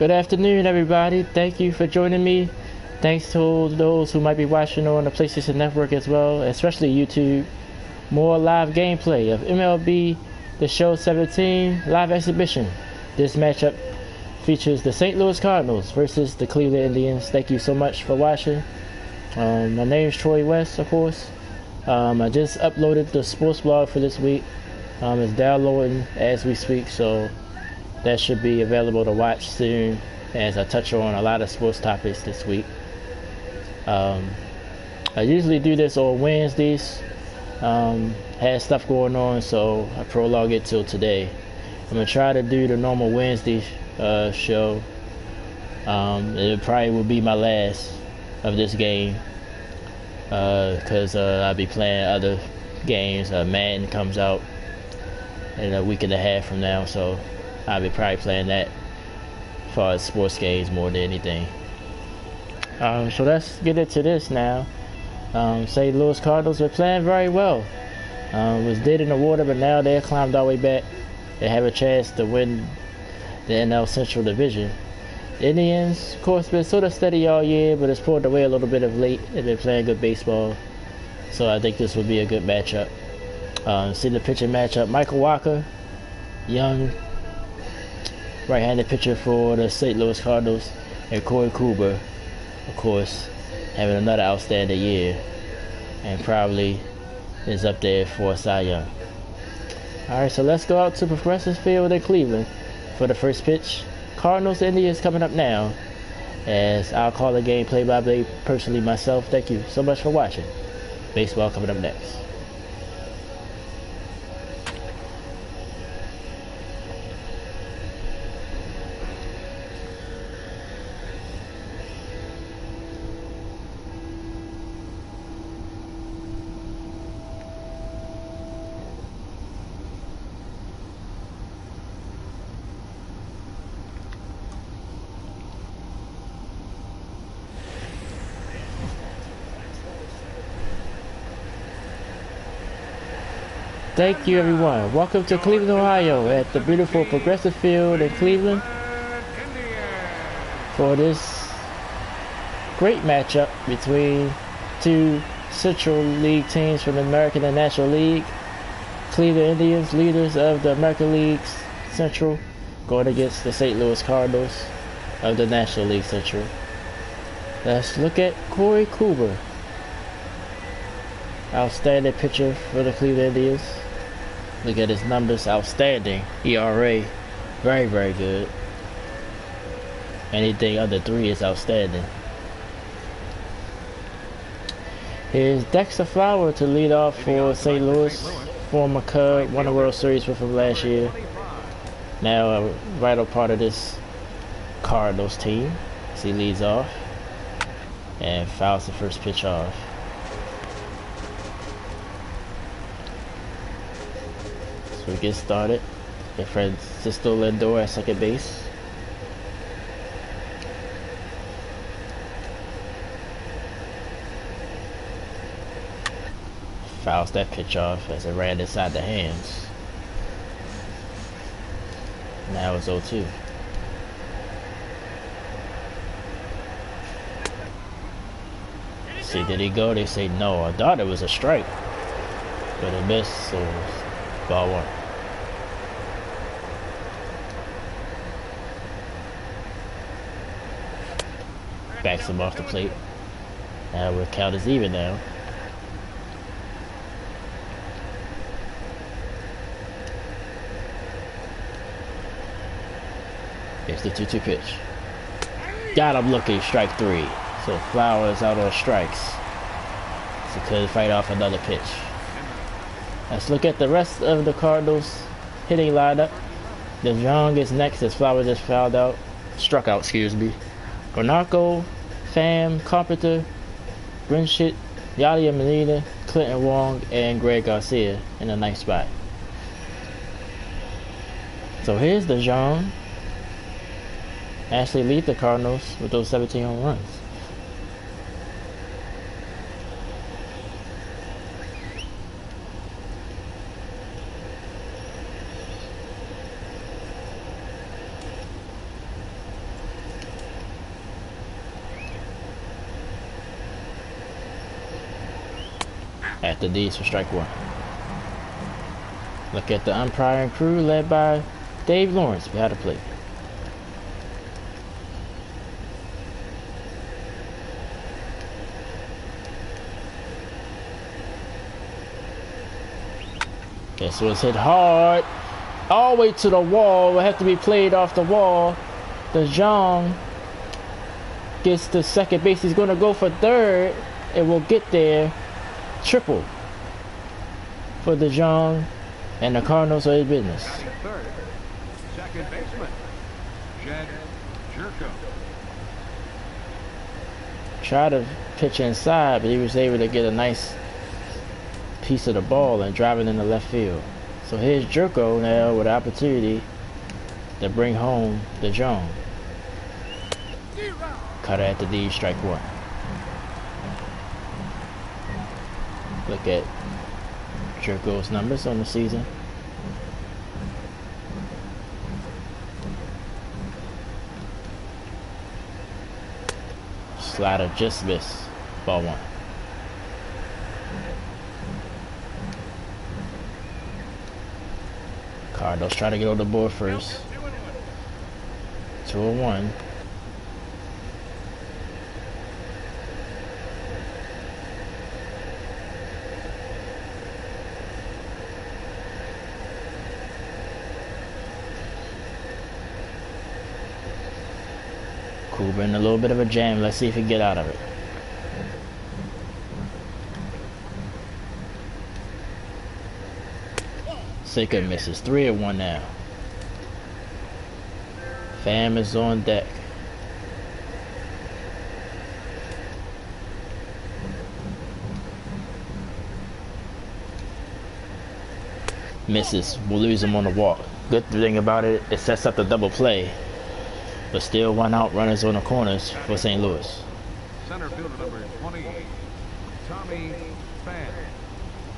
Good afternoon, everybody. Thank you for joining me. Thanks to those who might be watching on the PlayStation Network as well, especially YouTube. More live gameplay of MLB the Show 17 live exhibition. This matchup features the St. Louis Cardinals versus the Cleveland Indians. Thank you so much for watching. My name is Troy West, of course. I just uploaded the sports blog for this week. It's downloading as we speak, so that should be available to watch soon as I touch on a lot of sports topics this week. I usually do this on Wednesdays. Had stuff going on, so I prolong it till today. I'm going to try to do the normal Wednesday show. It probably will be my last of this game because I'll be playing other games. Madden comes out in a week and a half from now, so I'll be probably playing that as far as sports games more than anything. So let's get into this now. St. Louis Cardinals are playing very well. Was dead in the water, but now they've climbed all the way back. They have a chance to win the NL Central Division. The Indians, of course, been sort of steady all year, but it's pulled away a little bit of late. They've been playing good baseball, so I think this will be a good matchup. See the pitching matchup: Michael Walker, young right-handed pitcher for the St. Louis Cardinals, and Corey Kluber, of course, having another outstanding year and probably is up there for Cy Young. Alright, so let's go out to Progressive Field in Cleveland for the first pitch. Cardinals Indians coming up now, as I'll call the game play-by-play personally myself. Thank you so much for watching. Baseball coming up next. Thank you, everyone. Welcome to Cleveland, Ohio, at the beautiful Progressive Field in Cleveland for this great matchup between two Central League teams from the American and National League. Cleveland Indians, leaders of the American League's Central, going against the St. Louis Cardinals of the National League Central. Let's look at Corey Kluber, outstanding pitcher for the Cleveland Indians. Look at his numbers, outstanding. ERA, very, very good. Anything under 3 is outstanding. Here's Dexter Flower to lead off for St. Louis. Former Cub, won the World Series with him last year. Now a vital part of this Cardinals team as he leads off and fouls the first pitch off. So we get started. And Francisco Lindor at second base. Fouls that pitch off as it ran inside the hands. Now it's 0-2. See, did he go? They say no. I thought it was a strike, but it missed, so ball 1. Backs him off the plate. Now we'll count as even now. Here's the 2-2 pitch. Got him looking, strike 3. So Flowers out on strikes. So couldn't fight off another pitch. Let's look at the rest of the Cardinals hitting lineup. DeJong is next as Flowers just struck out, excuse me. Garnaco, Pham, Carpenter, Brinshit, Yadier Molina, Clinton Wong, and Greg Garcia in a nice spot. So here's DeJong. Actually lead the Cardinals with those 17 home runs. After these for strike one. Look at the umpiring crew led by Dave Lawrence behind the plate. This was hit hard. All the way to the wall. Will have to be played off the wall. DeJong gets to second base. He's going to go for third. It will get there. Triple for DeJong. And the Cardinals are in business. Third, second baseman, Jed Jerko. Tried to pitch inside, but he was able to get a nice piece of the ball and drive it in the left field. So here's Jerko now with the opportunity to bring home DeJong. Cutter at the D, strike one. Look at Jerko's numbers on the season. Slider just missed. Ball one. Cardinals try to get on the board first. 2-1. Cooper in a little bit of a jam. Let's see if he can get out of it. Sika misses. 3-1 now. Pham is on deck. Misses. We'll lose him on the walk. Good thing about it, it sets up the double play. But still 1 out, runners on the corners for St. Louis. Center fielder number 28, Tommy Pham.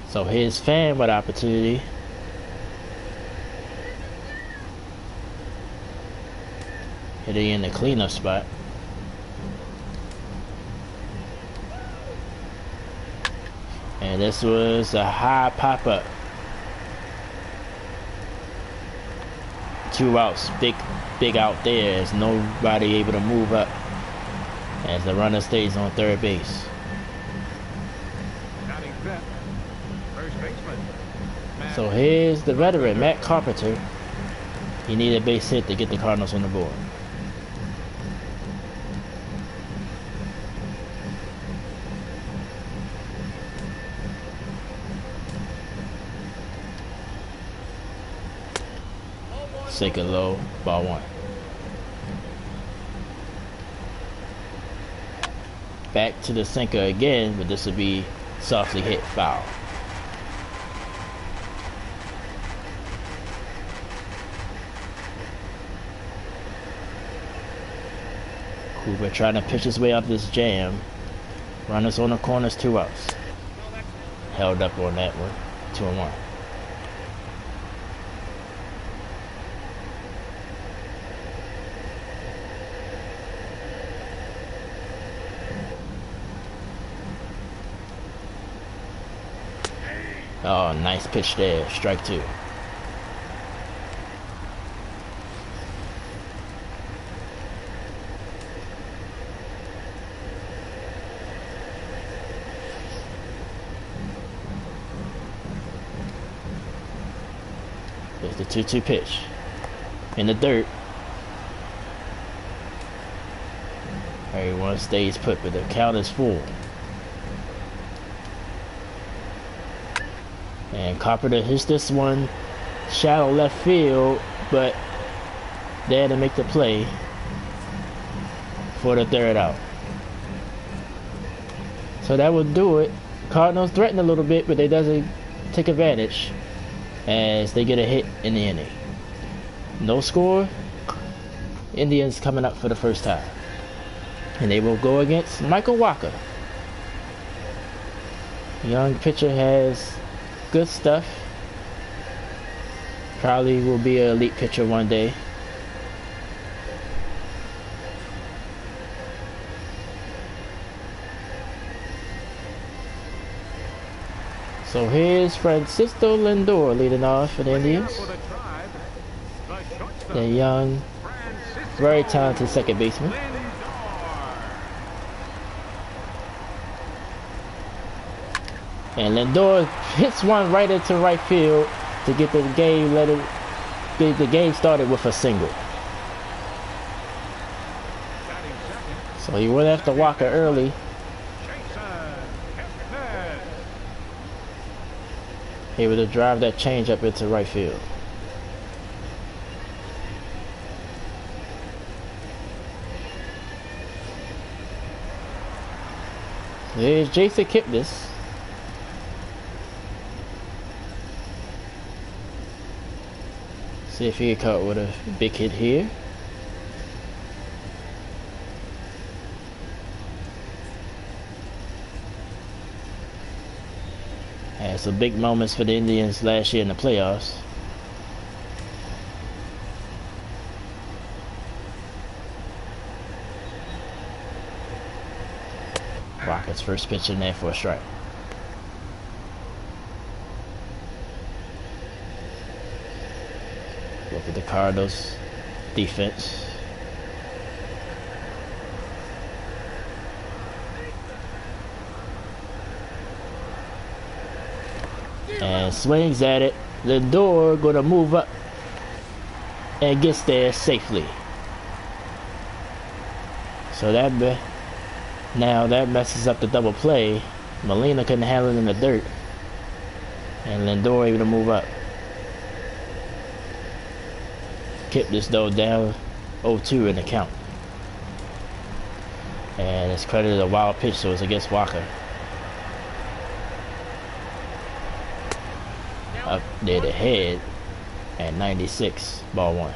So here's Pham with opportunity. Hitting in the cleanup spot. And this was a high pop-up. 2 outs, big out there. There's nobody able to move up as the runner stays on third base. First baseman. So here's the veteran, Matt Carpenter. He needed a base hit to get the Cardinals on the board. Second low, ball one. Back to the sinker again, but this will be softly hit foul. Cooper trying to pitch his way out of this jam. Runners on the corners, 2 outs. Held up on that one, 2-1. Oh, nice pitch there. Strike 2. There's the 2-2 pitch. In the dirt. Everyone stays put, but the count is full. And Carpenter hits this one shallow left field, but there to make the play for the third out. So that will do it. Cardinals threaten a little bit, but they doesn't take advantage as they get a hit in the inning. No score. Indians coming up for the first time. And they will go against Michael Wacha. Young pitcher has good stuff. Probably will be an elite pitcher one day. So here's Francisco Lindor leading off for the Indians. The young, very talented second baseman. And Lindor hits one right into right field to get the game the game started with a single. So he went after Walker early. Able to drive that changeup into right field. There's Jason Kipnis. See if he get caught with a big hit here. Had some big moments for the Indians last year in the playoffs. Rockets first pitch in there for a strike. Look at the Cardinals defense. And swings at it. Lindor gonna move up and gets there safely. So now that messes up the double play. Molina couldn't handle it in the dirt, and Lindor able to move up. Kept this though down 0-2 in the count, and it's credited a wild pitch, so it's against Walker. Up there the head at 96, ball one.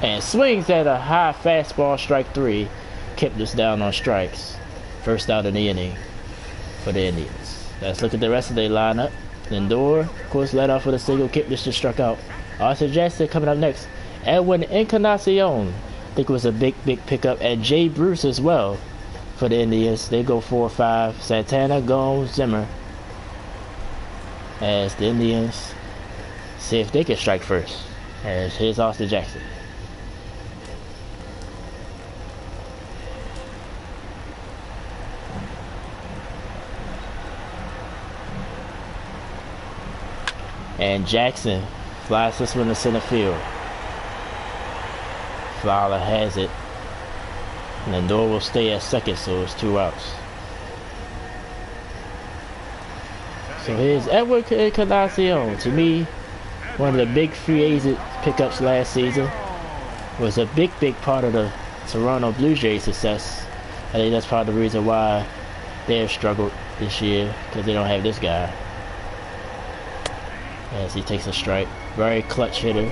And swings at a high fastball, strike three. Kept this down on strikes. First out of the inning for the Indians. Let's look at the rest of their lineup. Lindor, of course, led off with a single. Kipnis just struck out. Arthur Jackson coming up next. Edwin Encarnacion, I think it was a big pickup. And Jay Bruce as well for the Indians. They go 4-5. Santana, Gomes, Zimmer. As the Indians see if they can strike first. As here's Arthur Jackson. And Jackson flies this one to center field. Fowler has it. Lindor will stay at second, so it's 2 outs. So here's Edwin Encarnacion. To me, one of the big free agent pickups last season. Was a big part of the Toronto Blue Jays' success. I think that's part of the reason why they've struggled this year, because they don't have this guy. As he takes a strike. Very clutch hitter.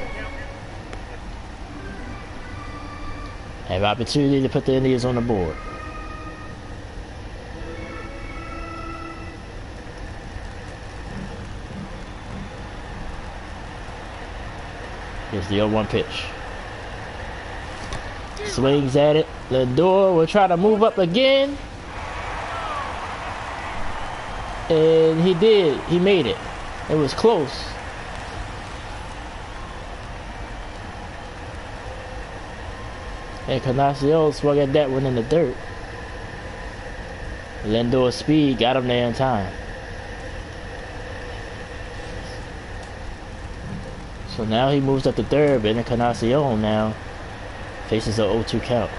Have opportunity to put the Indians on the board. Here's the 0-1 pitch. Swings at it. Lindor will try to move up again. And he did. He made it. It was close. Encarnacion swung at that one in the dirt. Lindor's speed got him there in time. So now he moves up to third, but Encarnacion now faces an 0-2 count.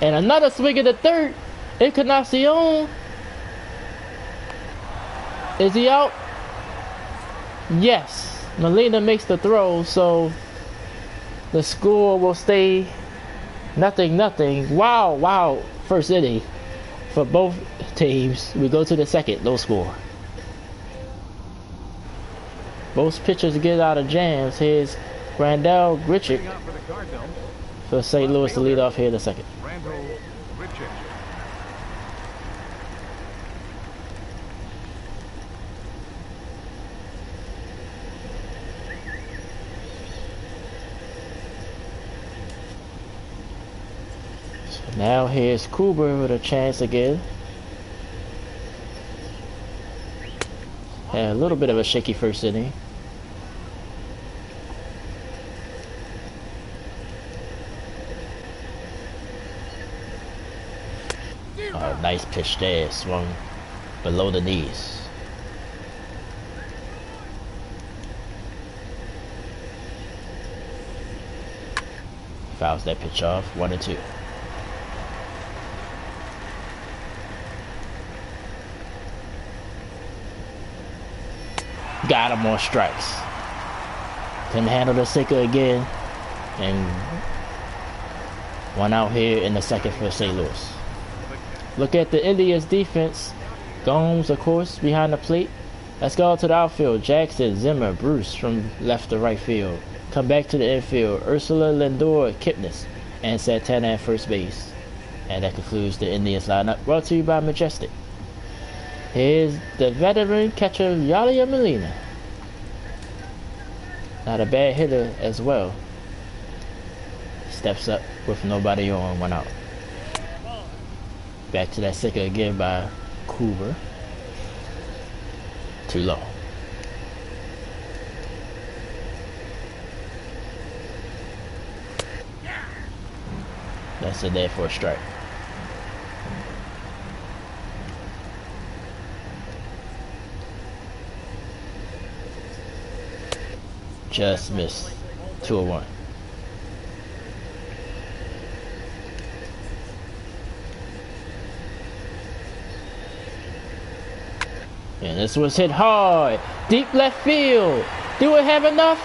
And another swing at the third. Encarnacion. Is he out? Yes. Molina makes the throw, so the score will stay 0-0. Wow. First inning for both teams. We go to the second, no score. Both pitchers get out of jams. Here's Randall Grichuk for St. Louis to lead off here in the second. Now here's Cooper with a chance again. Had a little bit of a shaky first inning. Oh, nice pitch there, swung below the knees. Fouls that pitch off, 1-2. Got him on strikes. Couldn't handle the sinker again. And one out here in the second for St. Louis. Look at the Indians defense. Gomes, of course, behind the plate. Let's go to the outfield. Jackson, Zimmer, Bruce from left to right field. Come back to the infield. Ursula, Lindor, Kipnis, and Santana at first base. And that concludes the Indians lineup, brought to you by Majestic. Here's the veteran catcher, Yadier Molina. Not a bad hitter as well. Steps up with nobody on, 1 out. Back to that sinker again by Cooper. Too low. That's in there for a strike. Just missed. 2-1. And this was hit hard. Deep left field. Do it have enough?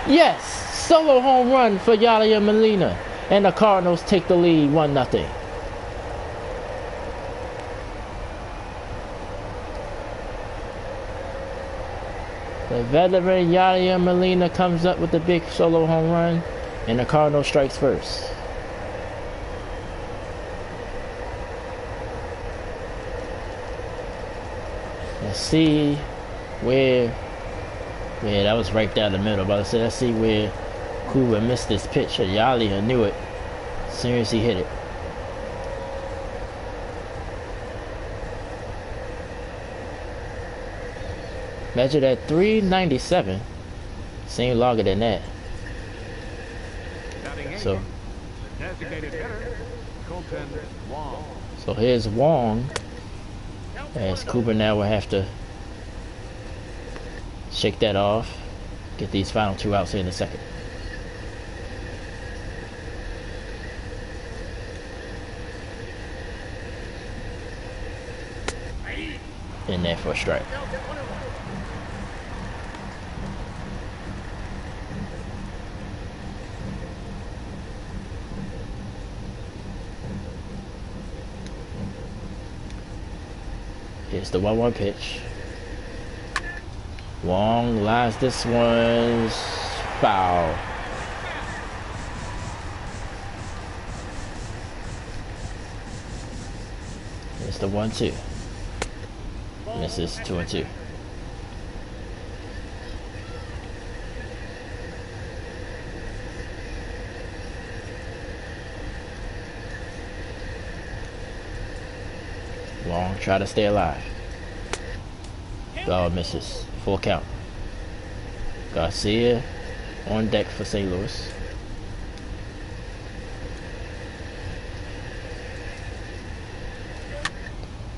Yes. Solo home run for Yadier Molina. And the Cardinals take the lead 1-0. The veteran Yadier Molina comes up with the big solo home run. And the Cardinals strikes first. Let's see where, yeah, that was right down the middle, but let's see where Cooper missed this pitch. Yadier knew it as soon as he hit it. Measured at 397. Seemed longer than that. So here's Wong. As Cooper now will have to shake that off. Get these final 2 outs here in the second. In there for a strike. Here's the 1-1 pitch. Wong lines this one's foul. Here's the 1-2. Misses 2-2. Long try to stay alive. Oh, misses. Full count. Garcia on deck for St. Louis.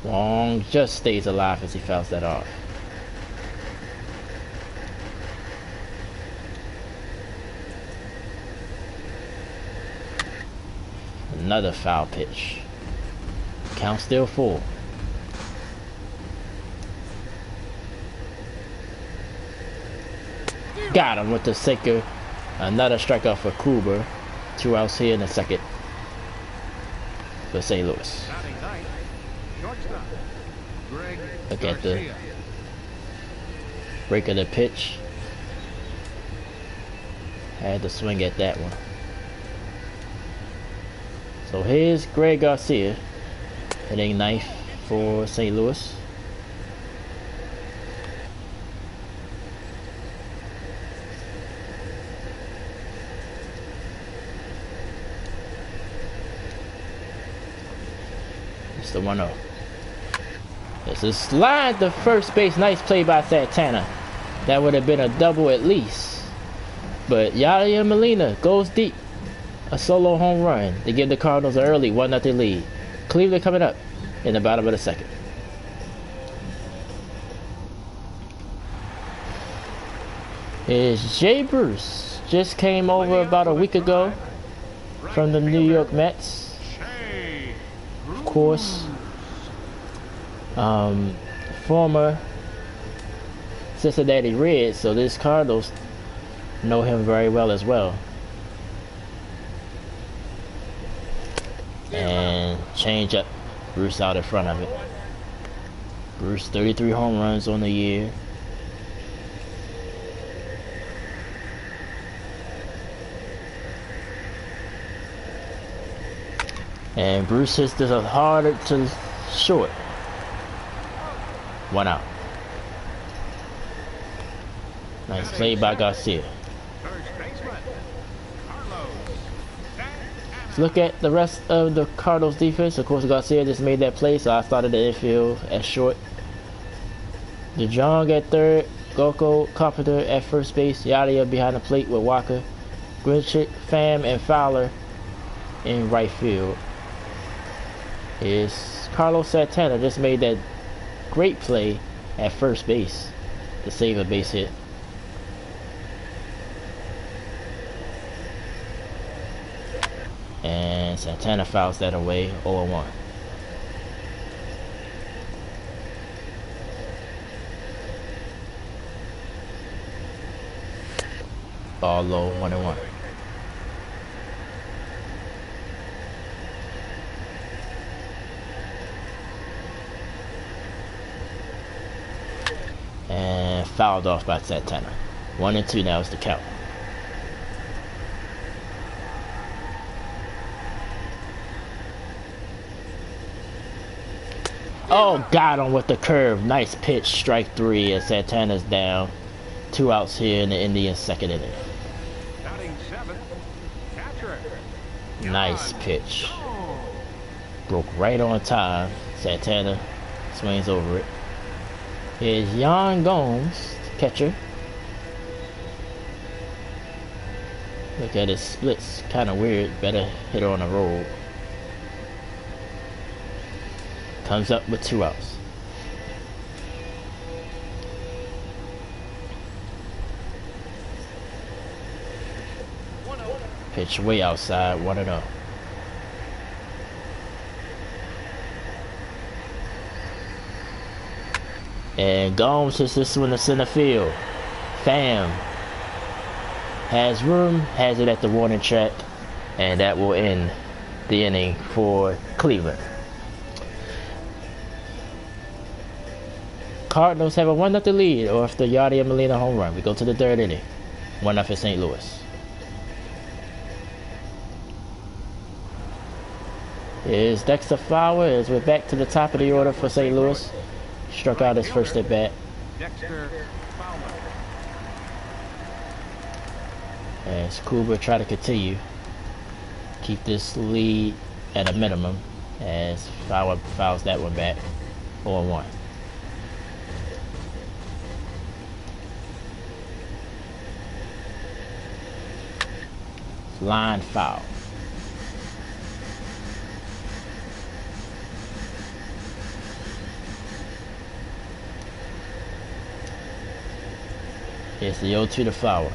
Long just stays alive as he fouls that off. Another foul pitch. Count still full. Got him with the sinker. Another strikeout for Cooper. 2 outs here in the second for St. Louis. Look at the break of the pitch. Had to swing at that one. So here's Greg Garcia hitting ninth for St. Louis. the 1-0. This is lined to first base. Nice play by Santana. That would have been a double at least. But Yadier Molina goes deep. A solo home run to give the Cardinals an early 1-0 lead. Cleveland coming up in the bottom of the second. Is Jay Bruce. Just came over about a week ago from the New York Mets. Of course, former Cincinnati Reds, so these Cardinals know him very well as well. And change up. Bruce out in front of it. Bruce 33 home runs on the year. And Bruce hits this harder to short. 1 out. Nice play by Garcia. Let's look at the rest of the Cardinals defense. Of course, Garcia just made that play, so I started the infield at short. DeJong at third. Goko, Carpenter at first base. Yadier behind the plate with Walker. Grichuk, Pham, and Fowler in right field. Is Carlos Santana just made that great play at first base to save a base hit. And Santana fouls that away, 0-1. Ball low, 1-1. And fouled off by Santana. 1-2 now is the count. Oh, got him with the curve. Nice pitch, strike 3 as Santana's down. 2 outs here in the Indians' second inning. Nice pitch. Broke right on time. Santana swings over it. Here's Yan Gomes, catcher. Look at his splits, kind of weird. Better hit on the roll. Comes up with 2 outs. Pitch way outside, 1-0. And Gomes hits this one to center field. Pham has room, has it at the warning track, and that will end the inning for Cleveland. Cardinals have a 1-0 lead off the Yadier Molina home run. We go to the third inning. 1-0 St. Louis. Here's Dexter Fowler as we're back to the top of the order for St. Louis. Struck out his first at bat. As Kuba try to continue. Keep this lead at a minimum as Fowler fouls that one back. 0-1. Line foul. It's the 0-2 to Fowler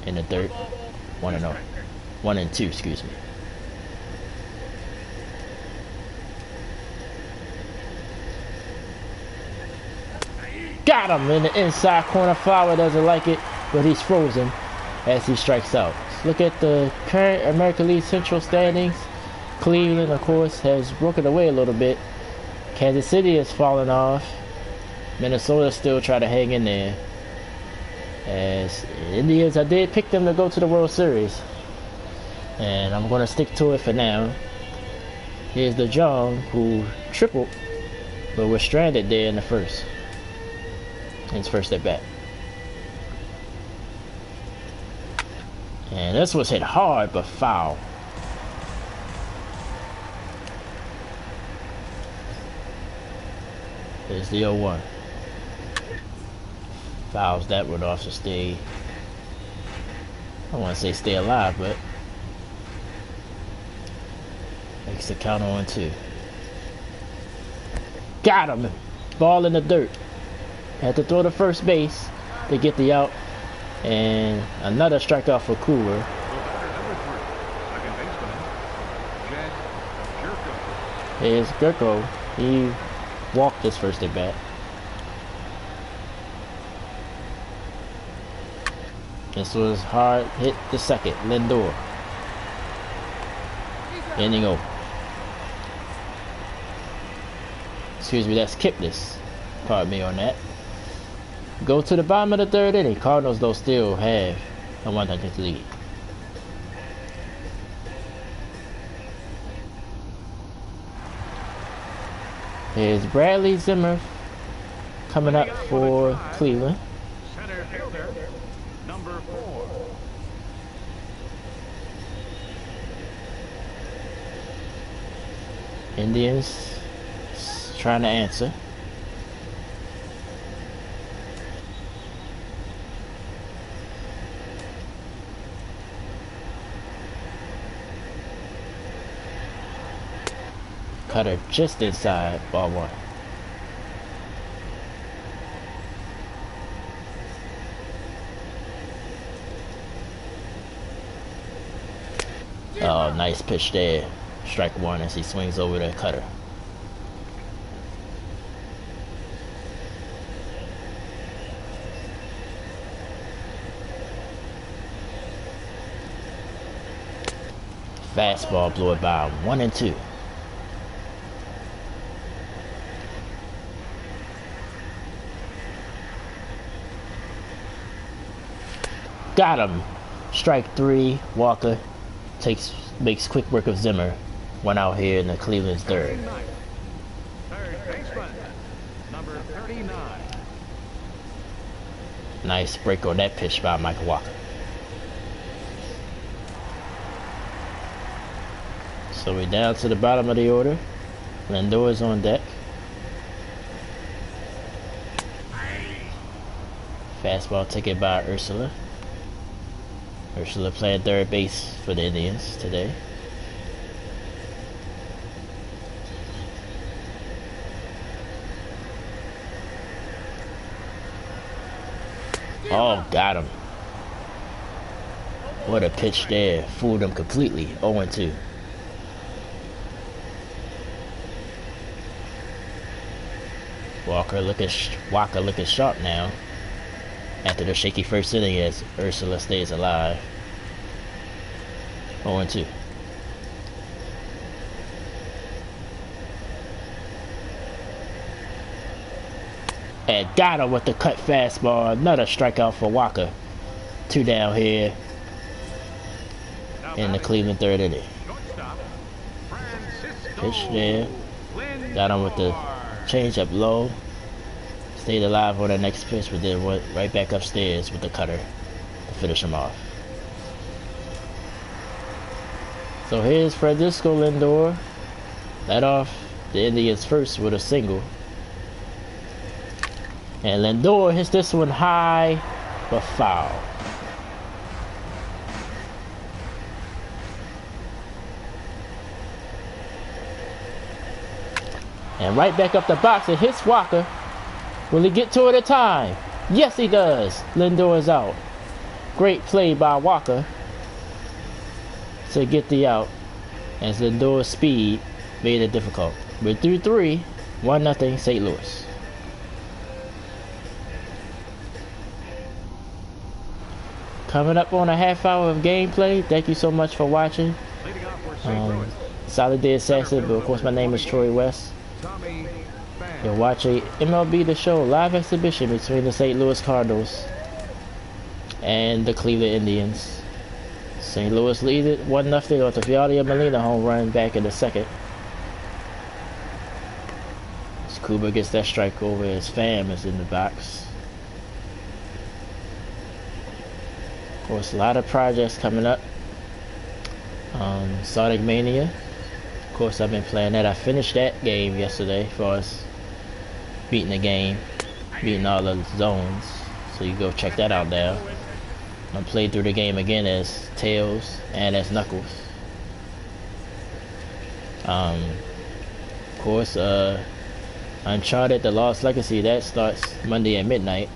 in the third. 1-0. 1-2, excuse me. Got him in the inside corner. Fowler doesn't like it, but he's frozen as he strikes out. Look at the current American League Central standings. Cleveland, of course, has broken away a little bit. Kansas City has fallen off. Minnesota still try to hang in there. As Indians, I did pick them to go to the World Series. And I'm going to stick to it for now. Here's DeJong, who tripled, but was stranded there in the first. His first at bat. And this was hit hard, but foul. Here's the 0-1. Fouls that one off to stay. I don't want to say stay alive, but makes the count on 2. Got him! Ball in the dirt. Had to throw to first base to get the out. And another strikeout for Cooler. Here's Gurko. He walked his first at bat. This was hard hit the second. Lindor. Inning over. Excuse me, that's Kipnis. Pardon me on that. Go to the bottom of the 3rd inning. Cardinals though still have a 1-0 lead. Here's Bradley Zimmer coming up for Cleveland. Center fielder, number 4. Indians trying to answer. Cutter just inside, ball 1. Oh, nice pitch there. Strike 1 as he swings over the cutter. Fastball blew it by 1-2. Got him. Strike 3. Walker makes quick work of Zimmer. 1 out here in the Cleveland's 3rd. Third baseman, number 39. Nice break on that pitch by Michael Walker. So we're down to the bottom of the order. Lindor is on deck. Fastball taken by Ursula. Ursula playing 3rd base for the Indians today. Oh, got him. What a pitch there. Fooled him completely. 0-2. Walker looking sharp now. After the shaky first inning as Ursula stays alive. 0-2. And got him with the cut fastball. Another strikeout for Walker. 2 down here in the Cleveland 3rd inning. Pitch there. Got him with the changeup low. Stayed alive on the next pitch, but then went right back upstairs with the cutter to finish him off. So here's Francisco Lindor. Led off the Indians first with a single. And Lindor hits this one high, but foul. And right back up the box, it hits Walker. Will he get to it in time? Yes, he does. Lindor is out. Great play by Walker to get the out, as Lindor's speed made it difficult. We're through 3, 1-0 St. Louis. Coming up on a half hour of gameplay. Thank you so much for watching. Solid day assassin, but of course my name is Troy West. You're watching MLB the Show live exhibition between the St. Louis Cardinals and the Cleveland Indians. St. Louis leads it 1-0 off the Vladimir Molina home run back in the 2nd. As Kuba gets that strike over, his fam is in the box. Of course, a lot of projects coming up. Sonic Mania. Of course, I've been playing that. I finished that game yesterday for us. beating the game, beating all the zones. So you go check that out there. I played through the game again as Tails and as Knuckles. Of course, Uncharted: The Lost Legacy, that starts Monday at midnight.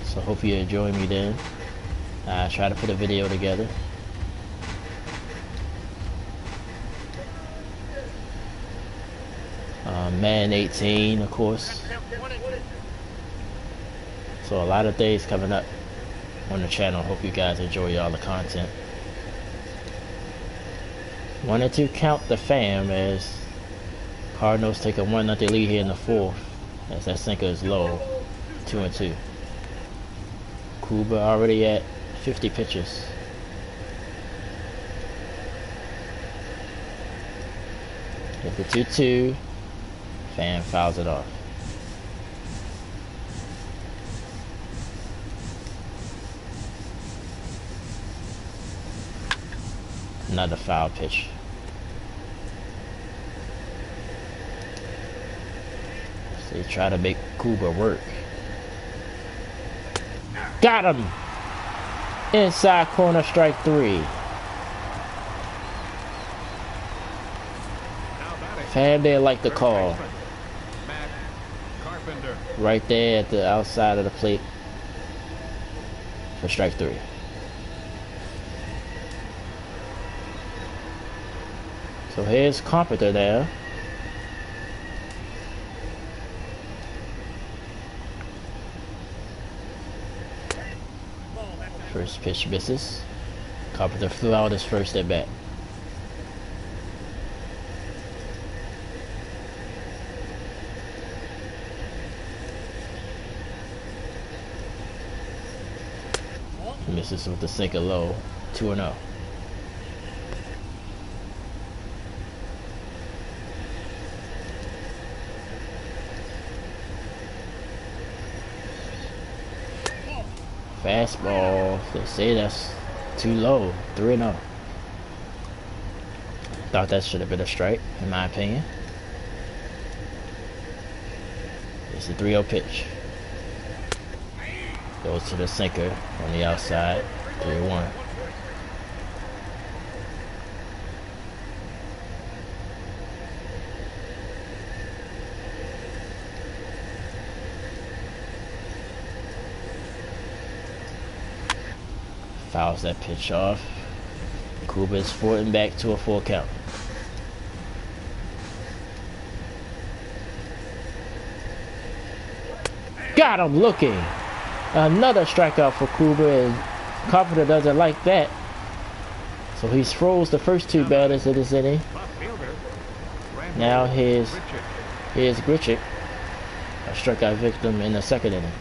So hope you enjoy me then. I try to put a video together. Man 18, of course. So a lot of things coming up on the channel. Hope you guys enjoy all the content. Wanted to count the fam as Cardinals take a 1-0 lead here in the fourth, as that sinker is low, 2-2. Kuba already at 50 pitches. Hit the 2-2. Fan fouls it off. Another foul pitch. So they try to make Kuba work. Got him! Inside corner, strike 3. Fan didn't like the call. Right there at the outside of the plate for strike 3. So here's Carpenter there. First pitch misses. Carpenter flew out his first at bat. Misses with the sinker low, 2-0. Fastball, they say that's too low, 3-0. Thought that should have been a strike, in my opinion. It's a 3-0 pitch. Goes to the sinker on the outside, 3-1. Fouls that pitch off. Kuba is forwarding back to a full count. Got him looking. Another strikeout for Kuba, and Carpenter doesn't like that. So he's froze the first 2 batters of this inning. Now here's Grichuk, a strikeout victim in the second inning.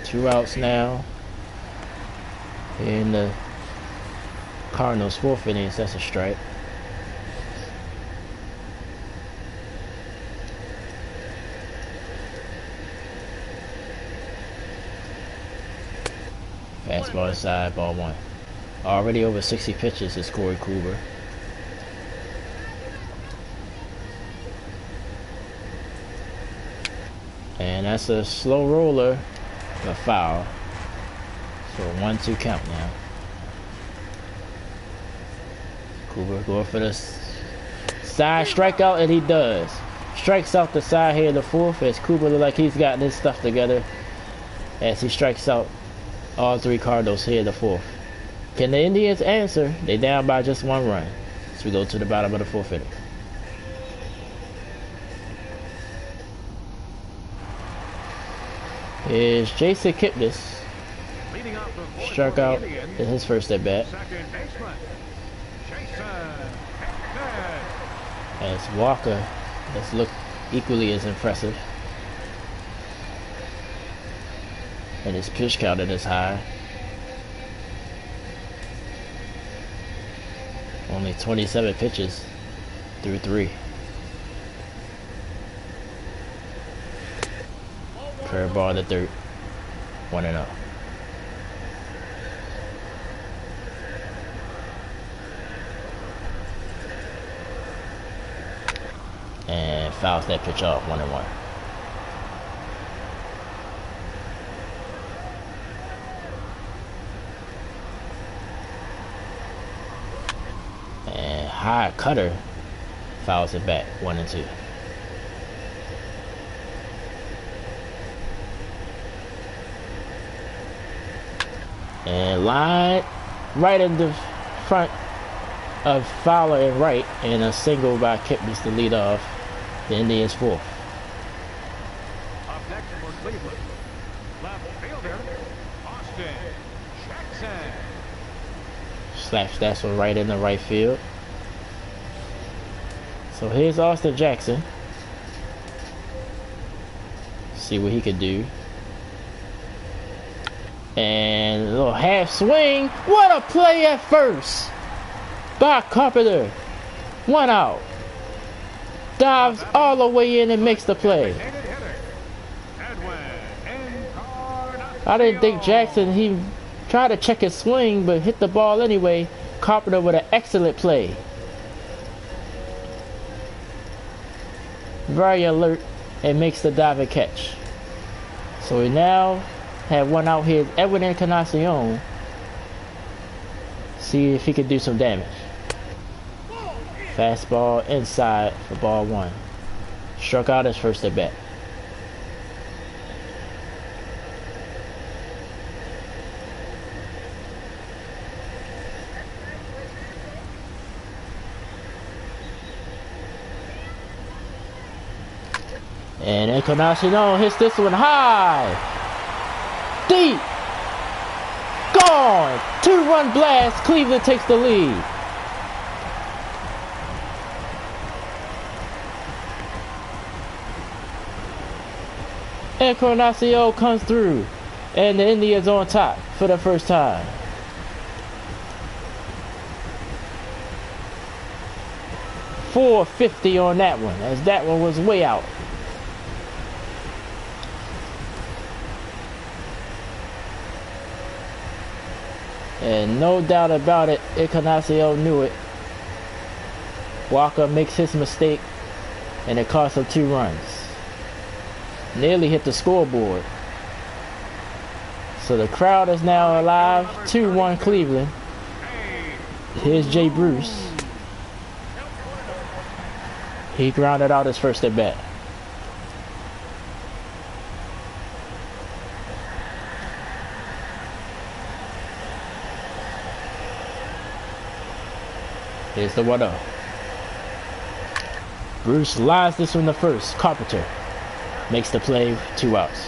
Two outs now in the Cardinals' fourth inning. That's a strike. Fastball inside, ball 1. Already over 60 pitches is Corey Kluber. And that's a slow roller, a foul. So a 1-2 count now. Kluber going for the side strikeout, and he does. Strikes out the side here in the fourth, as Kluber looks like he's gotten his stuff together as he strikes out all 3 Cardinals here in the fourth. Can the Indians answer? They down by just 1 run. So we go to the bottom of the 4th inning. Is Jason Kipnis. Struck out in his first at bat. As Walker has looked equally as impressive. And his pitch count is high. Only 27 pitches through 3. Curveball in the third. 1-0. fouls that pitch off, 1-1. And high cutter fouls it back, 1-2. And line right in the front of Fowler and right, and a single by Kipnis to lead off the Indians' fourth. Up next for Cleveland, left fielder, Austin Jackson. Slaps that one right in the right field. So here's Austin Jackson. See what he could do. And a little half swing. What a play at first by Carpenter. 1 out. Dives all the way in and makes the play. I didn't think Jackson, he tried to check his swing but hit the ball anyway. Carpenter with an excellent play. Very alert and makes the diving catch. So we now have 1 out here. Edwin Encarnacion. See if he can do some damage. Fastball inside for ball 1. Struck out his first at bat. And Encarnacion hits this one high. Deep. Gone. 2-run blast. Cleveland takes the lead. Encarnacion comes through. And the Indians on top for the first time. .450 on that one, as that one was way out. And no doubt about it, Encarnacion knew it. Walker makes his mistake, and it costs him 2 runs. Nearly hit the scoreboard. So the crowd is now alive. 2-1 Cleveland. Here's Jay Bruce. He grounded out his first at bat. Here's the 1-0. Bruce lines this one the first. Carpenter makes the play, 2 outs.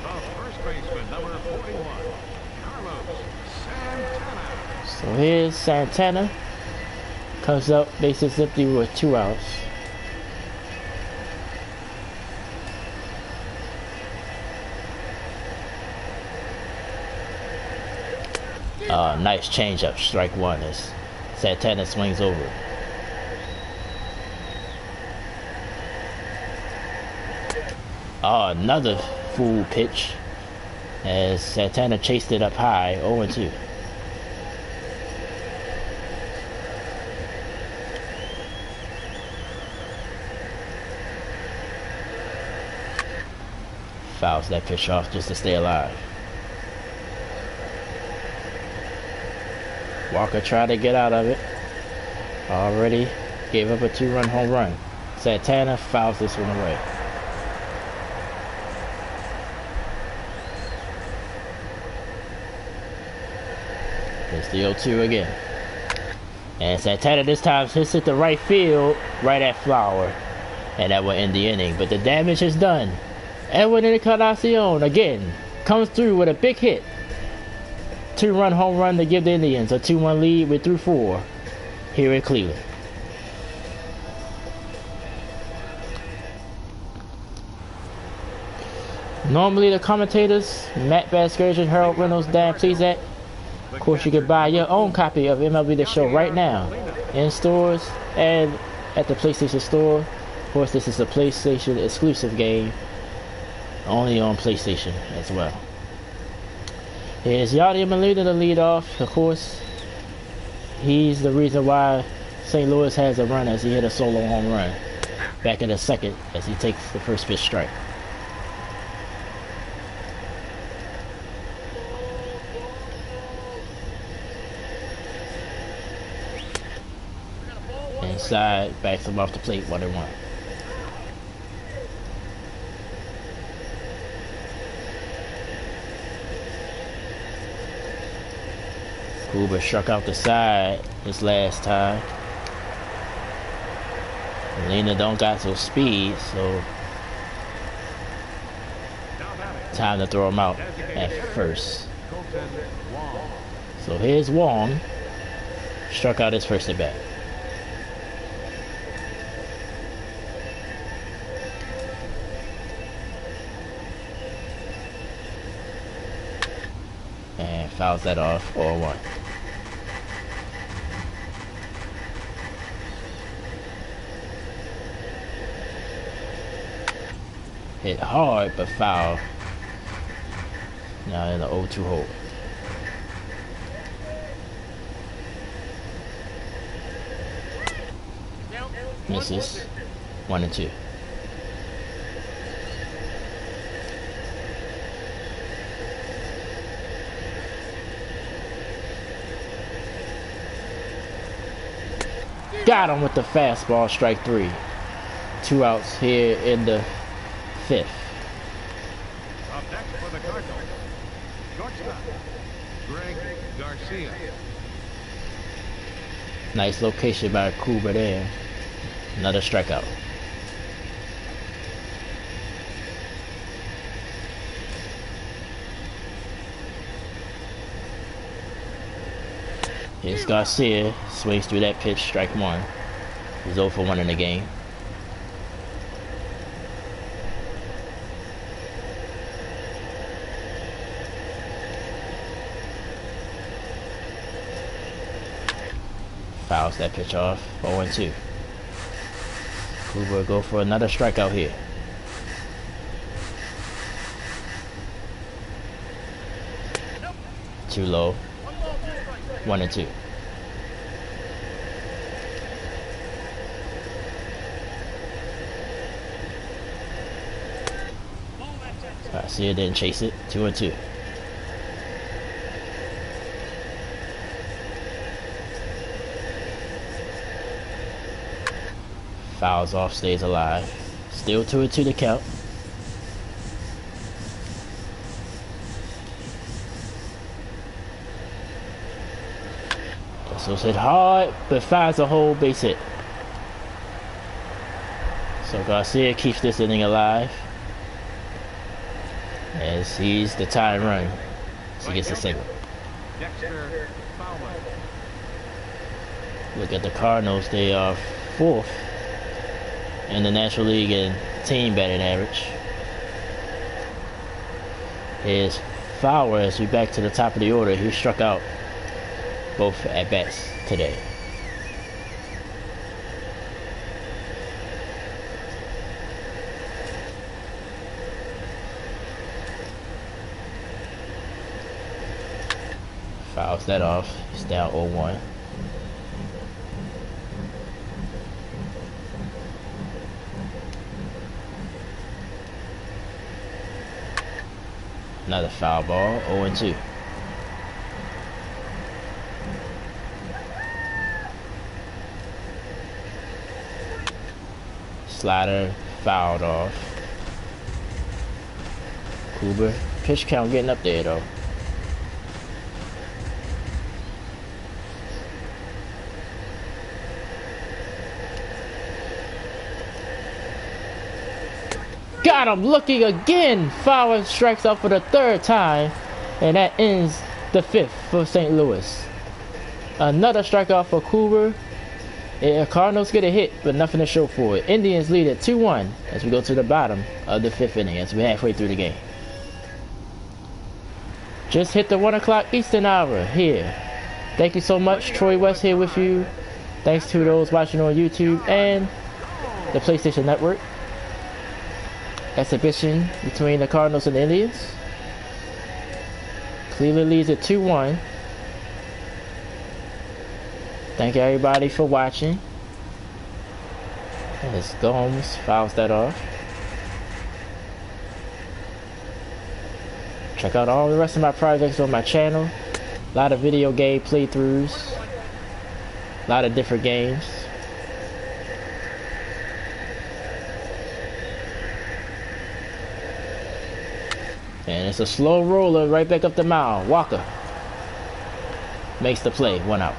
The first baseman, number 41, Carlos Santana. So here's Santana. Comes up, bases empty with 2 outs. Nice changeup, strike 1 as Santana swings over. Another full pitch as Santana chased it up high, 0-2. Fouls that pitch off just to stay alive. Walker tried to get out of it. Already gave up a 2-run home run. Santana fouls this one away. It's the 0-2 again. And Santana this time hits it to right field, right at Flower. And that will end the inning. But the damage is done. Edwin Encarnacion again comes through with a big hit. 2-run home run to give the Indians a 2-1 lead with through 4 here in Cleveland. Normally the commentators, Matt Vasgersian, Harold Reynolds, Dan Plezak. Of course, you can buy your own copy of MLB the Show right now in stores and at the PlayStation Store. Of course, this is a PlayStation exclusive game, only on PlayStation as well. Here's Yadier Molina to lead off. Of course, he's the reason why St. Louis has a run as he hit a solo home run back in the second as he takes the first pitch strike. Inside, backs him off the plate, 1-1. Kluber struck out the side his last time. Molina don't got no speed, so time to throw him out at first. So here's Wong. Struck out his first at bat. And fouls that off, 0-1. Hit hard, but foul. Now in the 0-2 hole. Misses. 1-2. Got him with the fastball, strike 3. 2 outs here in the 5th. Up next for the Cardinals, shortstop, Greg Garcia. Nice location by Kluber there. Another strikeout. Here's Garcia, swings through that pitch, strike 1. He's 0 for 1 in the game. Fouls that pitch off, 0-2. Kluber go for another strikeout here. Too low. 1-2. Garcia didn't chase it. 2-2. Fouls off, stays alive. Still 2-2 to count. This was hit hard, but finds a whole base hit. So Garcia keeps this inning alive as he's the tying run. So he gets a single. Look at the Cardinals, they are 4th in the National League in team batting average. Here's Fowler as we back to the top of the order. He struck out both at bats today. Fouls that off. He's down 0-1. Another foul ball, 0-2. Slider fouled off. Kluber, pitch count getting up there though. Got him looking again. Fowler strikes out for the 3rd time, and that ends the 5th for St. Louis. Another strikeout for Kluber. Cardinals get a hit, but nothing to show for it. Indians lead at 2-1 as we go to the bottom of the 5th inning as we're halfway through the game. Just hit the 1 o'clock Eastern hour here. Thank you so much. Troy West here with you. Thanks to those watching on YouTube and the PlayStation Network. Exhibition between the Cardinals and the Indians. Cleveland leads at 2-1. Thank everybody for watching. As Gomes fouls that off. Check out all the rest of my projects on my channel. A lot of video game playthroughs. A lot of different games. And it's a slow roller right back up the mound. Walker makes the play. 1 out.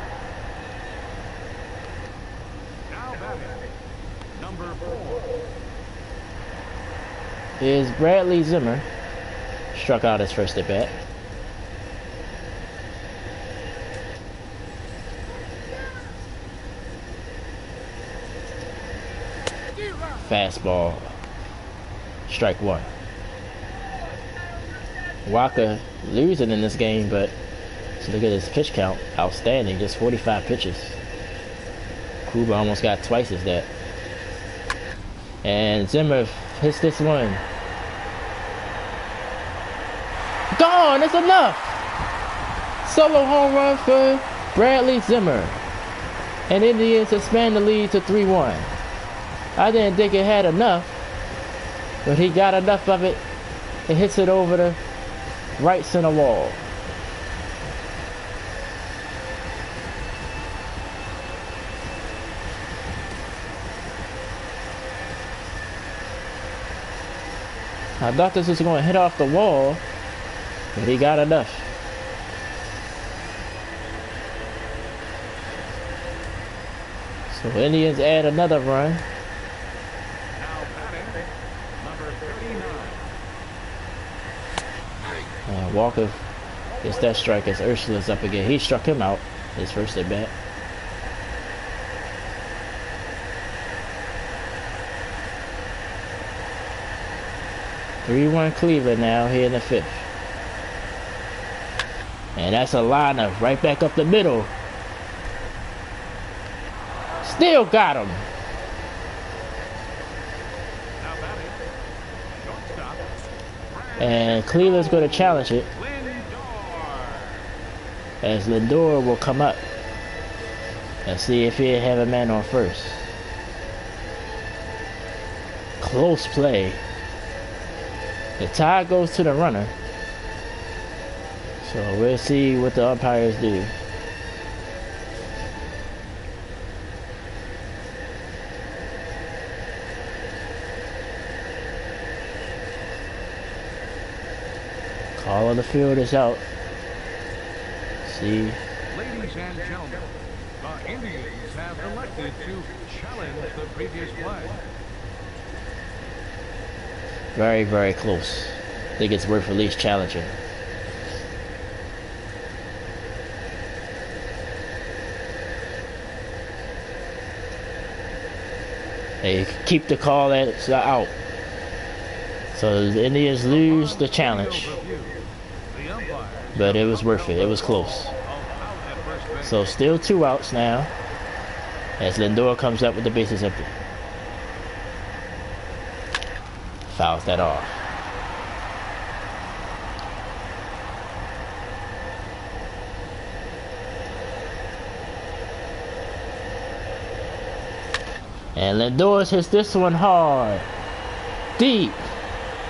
Now batting, number 4. Is Bradley Zimmer. Struck out his first at bat. Fastball. Strike 1. Walker losing in this game, but look at his pitch count. Outstanding. Just 45 pitches. Kuba almost got twice as that. And Zimmer hits this one. Gone! It's enough! Solo home run for Bradley Zimmer. And Indians expand the lead to 3-1. I didn't think it had enough, but he got enough of it and hits it over the right center wall. I thought this was going to hit off the wall, but he got enough. So Indians add another run. Now batting, number 39. And Walker gets that strike as Ursula's up again. He struck him out his first at bat. (3-1) Cleveland now here in the 5th. And that's a lineup right back up the middle. Still got him. Now batting, shortstop, And Cleveland's going to challenge it, as Lindor will come up and see if he'll have a man on first. Close play. The tie goes to the runner. So we'll see what the umpires do. Call of the field is out. See. Ladies and gentlemen, the Indians have elected to challenge the previous play. Very, very close. I think it's worth at least challenging. They keep the call that's out. So the Indians lose the challenge. But it was worth it. It was close. So still 2 outs now, as Lindor comes up with the bases empty. Fouls that off. And Lindor hits this one hard. Deep.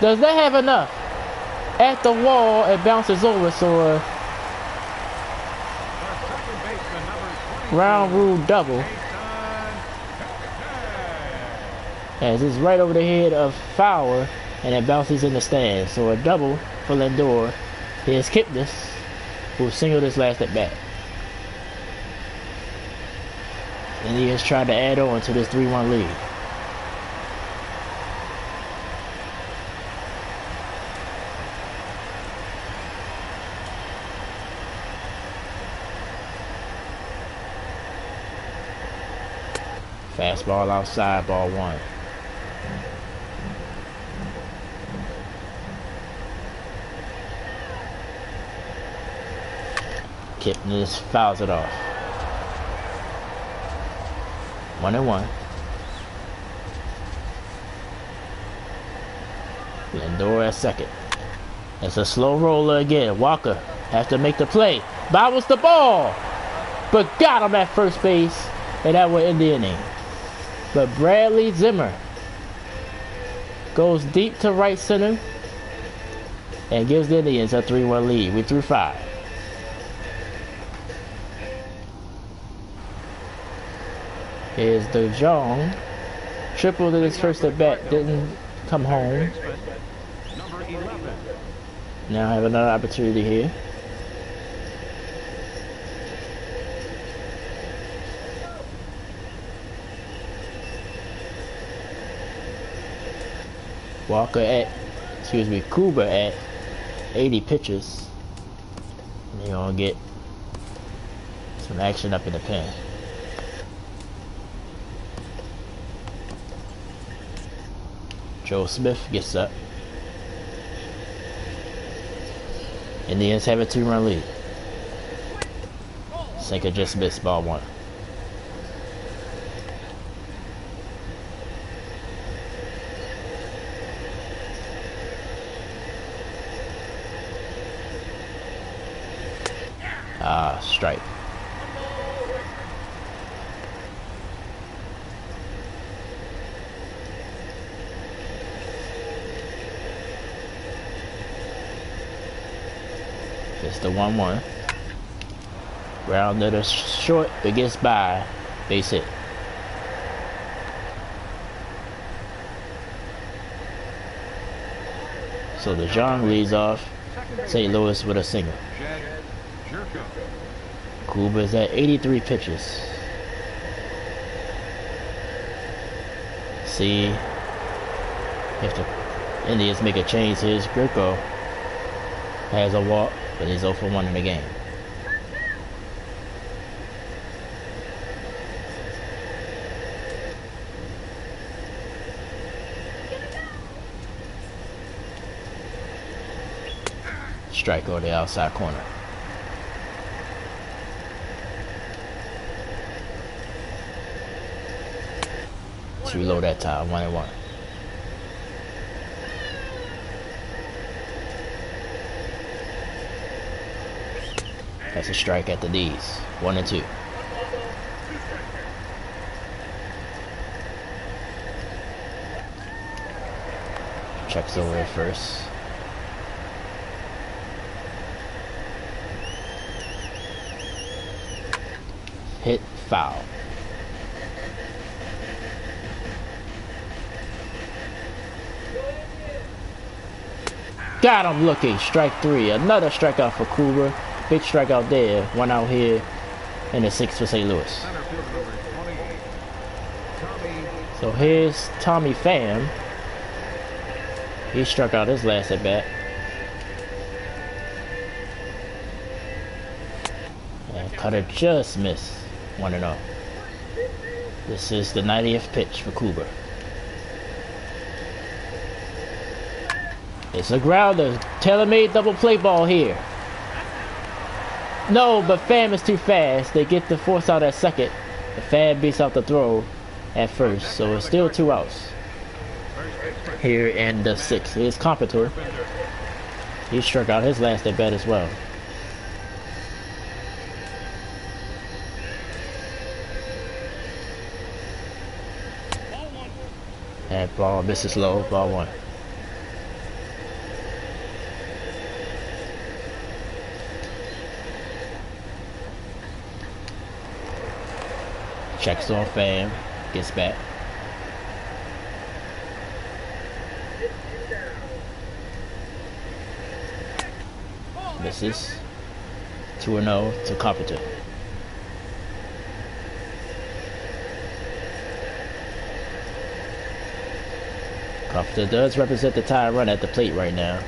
Does that have enough? At the wall, it bounces over, so a ground rule double. As it's right over the head of Fowler, and it bounces in the stands. So a double for Lindor. Here's Kipnis, who singled his last at bat. And he has tried to add on to this 3-1 lead. Fastball outside, ball 1. Kipnis fouls it off. 1-1. Lindor at second. It's a slow roller again. Walker has to make the play. Bobbles the ball. but got him at first base, and that would end the inning. But Bradley Zimmer goes deep to right center and gives the Indians a 3-1 lead. We threw 5. Here's De Jong. Tripled in his first at bat, didn't come home. Now I have another opportunity here. Kuba at 80 pitches. And you're gonna get some action up in the pen. Joe Smith gets up. Indians have a 2-run lead. Sinker just missed, ball 1. Strike. It's the 1-1. Grounded to short, but gets by. Base hit. So the Jong leads off St. Louis with a single. Kuba is at 83 pitches. See if the Indians make a change. His Gricko has a walk, but he's 0 for 1 in the game. Strike on the outside corner. Too low that time, 1-1. That's a strike at the knees, 1-2. Checks over at first. Hit, foul. Got him looking. Strike 3. Another strikeout for Kuba. Big strikeout there. 1 out here. And a 6 for St. Louis. So here's Tommy Pham. He struck out his last at bat. And cutter just missed. 1-0. This is the 90th pitch for Kuba. It's a grounder. Tailor-made double play ball here. No, but Pham is too fast. They get the force out at second. The Pham beats out the throw at first. So it's still 2 outs. Here in the 6th. Here's Competor. He struck out his last at bat as well. And ball misses low. Ball 1. Checks on Pham, gets back. Misses. 2-0 to Carpenter. Carpenter does represent the tie run at the plate right now.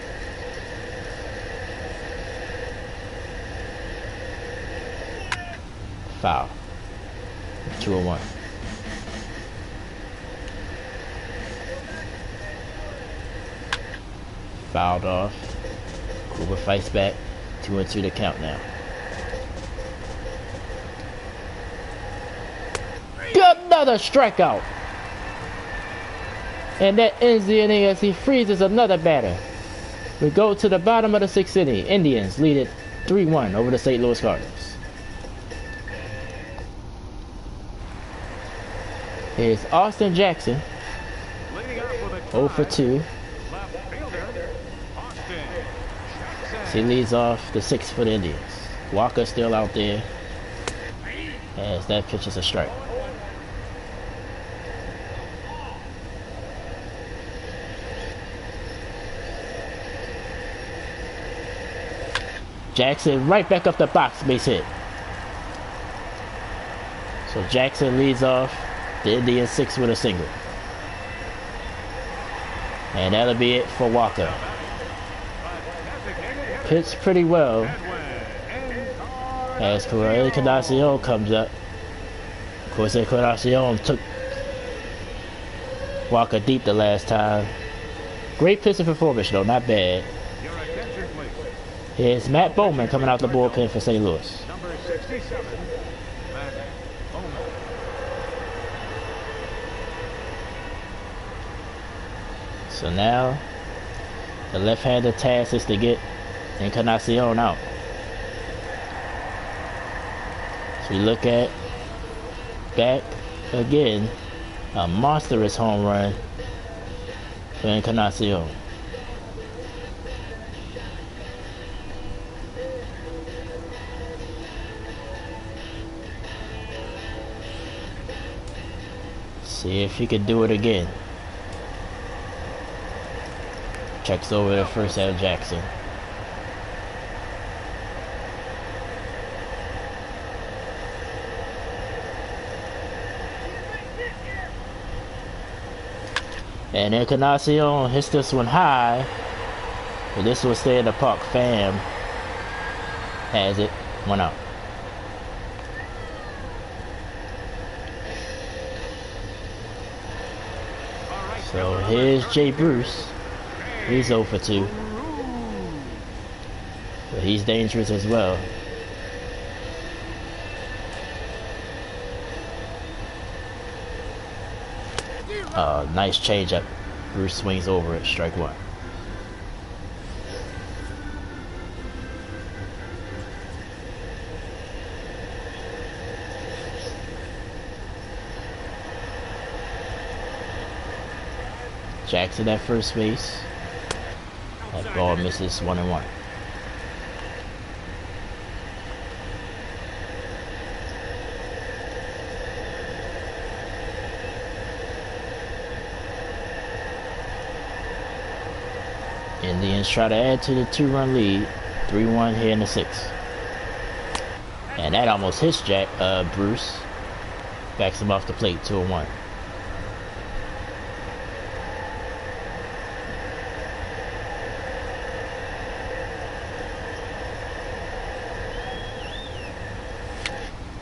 Foul. 2-1. Fouled off. Kuba fights back. 2-2 to count now. Another strikeout. And that ends the inning as he freezes another batter. We go to the bottom of the 6th inning. Indians lead it 3-1 over the St. Louis Cardinals. Here's Austin Jackson, Leading off with a 0 for 2. left fielder, Austin So he leads off the 6th for the Indians. Walker still out there, as that pitch is a strike. Jackson right back up the box, base hit. So Jackson leads off the Indians 6 with a single. And that'll be it for Walker. Pitched pretty well. As Encarnacion comes up. Of course, Encarnacion took Walker deep the last time. Great pitching performance though, not bad. Your attention, please. Here's Matt Bowman coming out the bullpen for St. Louis. Number 67, Matt Bowman. So now, the left-handed task is to get Encarnacion out. So we look at back again, a monstrous home run for Encarnacion. See if he could do it again. Checks over to first at Jackson. And Encarnacion hits this one high, but this will stay in the park. Pham has it, one out. So here's Jay Bruce. He's 0 for 2. But he's dangerous as well. Nice changeup. Bruce swings over it, strike one. Jackson at first base. That ball misses 1-1. Indians try to add to the 2-run lead. 3-1 here in the 6th. And that almost hits Bruce. Backs him off the plate, 2-1.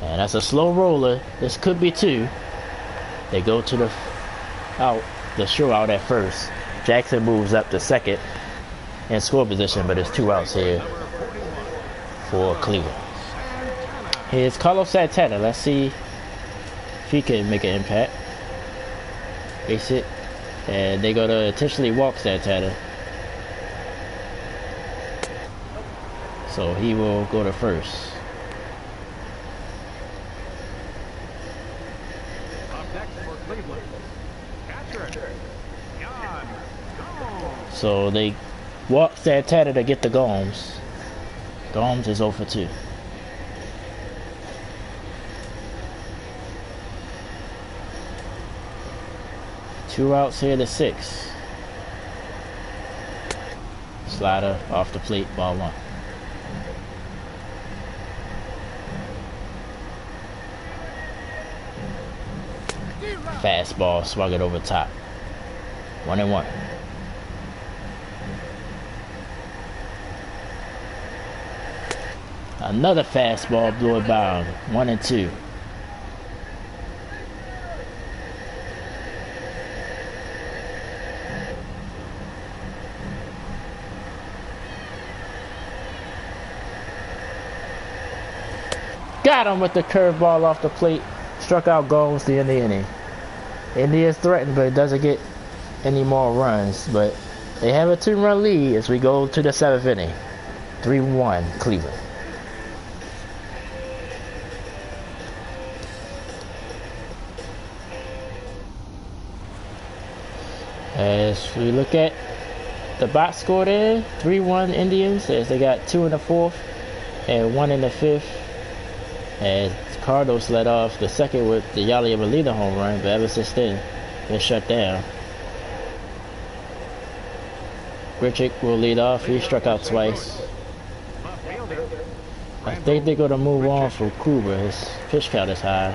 And that's a slow roller. This could be 2. They go to the show out at first. Jackson moves up to second in score position, but it's 2 outs here for Cleveland. Here's Carlos Santana. Let's see if he can make an impact. Base hit, and they go to intentionally walk Santana. So he will go to first. So they walk Santana to get the Gomes. Gomes is 0 for 2. Two outs here to 6. Slider off the plate, ball 1. Fastball, swung it over top. 1-1. Another fastball blew it by 1-2. Got him with the curveball off the plate. Struck out Gomes to end the inning. Indians threatened, but it doesn't get any more runs. But they have a 2-run lead as we go to the 7th inning. 3-1 Cleveland. As we look at the box score there, 3-1 Indians, as they got 2 in the 4th and 1 in the 5th. As Cardinals led off the second with the Yali Molina home run, but ever since then, been shut down. Grichuk will lead off. He struck out twice. I think they're going to move on from Kluber. His pitch count is high.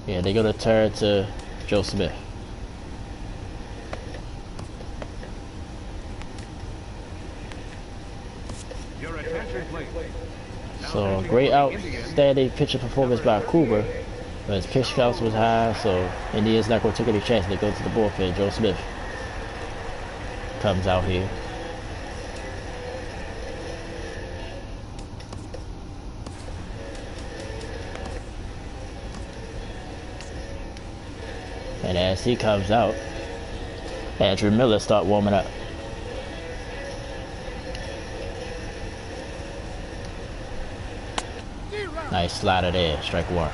Yeah, they're going to turn to Joe Smith. So, great outstanding pitcher performance by Kluber. But his pitch count was high, so Indians not going to take any chance. They go to the bullpen. Joe Smith comes out here. And as he comes out, Andrew Miller start warming up. Nice slider there, strike one.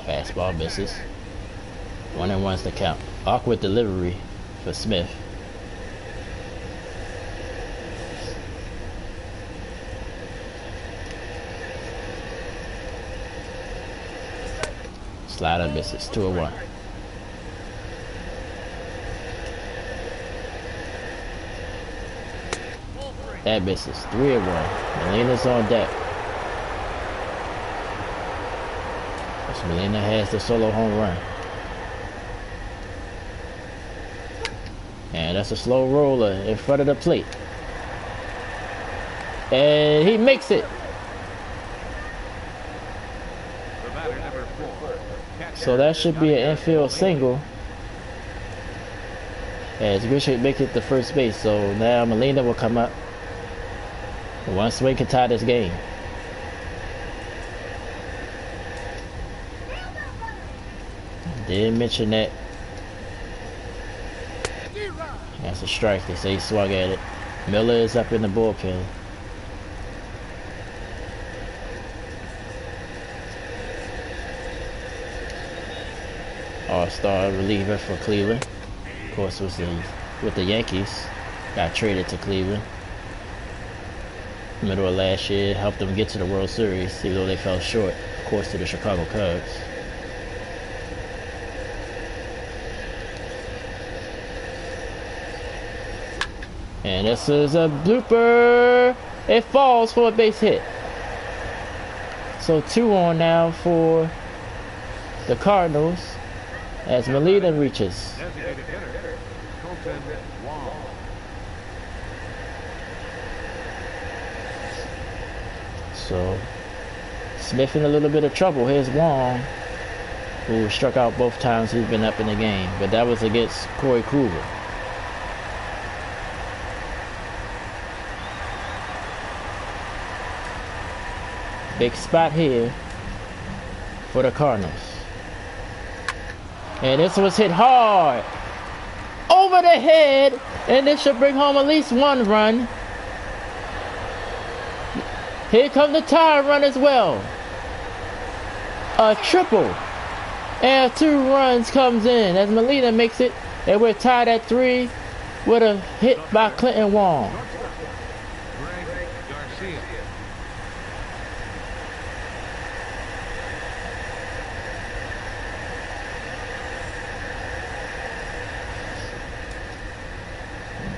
Fastball misses. 1-1's the count. Awkward delivery for Smith. Slider misses. 2-1. That misses. 3-1. Molina's on deck. Molina has the solo home run. And that's a slow roller in front of the plate. And he makes it. So that should be an infield single. As Grichuk makes it to first base. So now Molina will come up. One swing can tie this game. Didn't mention that. That's a strike. They say he swung at it. Miller is up in the bullpen. All-star reliever for Cleveland. Of course, was with the Yankees. Got traded to Cleveland. Middle of last year, helped them get to the World Series, even though they fell short, of course, to the Chicago Cubs. And this is a blooper. It falls for a base hit. So 2 on now for the Cardinals as Molina reaches. So Smith in a little bit of trouble. Here's Wong, who struck out both times he's been up in the game, but that was against Corey Kluber. Big spot here for the Cardinals. And this was hit hard over the head, and this should bring home at least 1 run. Here comes the tie run as well. A triple. And 2 runs comes in as Molina makes it. And we're tied at 3 with a hit by Clinton Wong.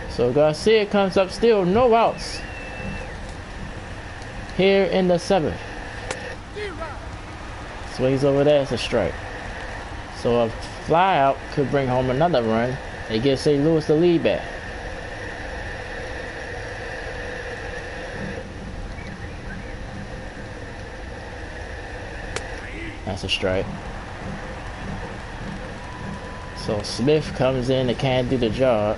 So Garcia comes up, still no outs here in the 7th. Swings over there, it's a strike. So a fly out could bring home another run. They give St. Louis the lead back. That's a strike. So Smith comes in and can't do the job.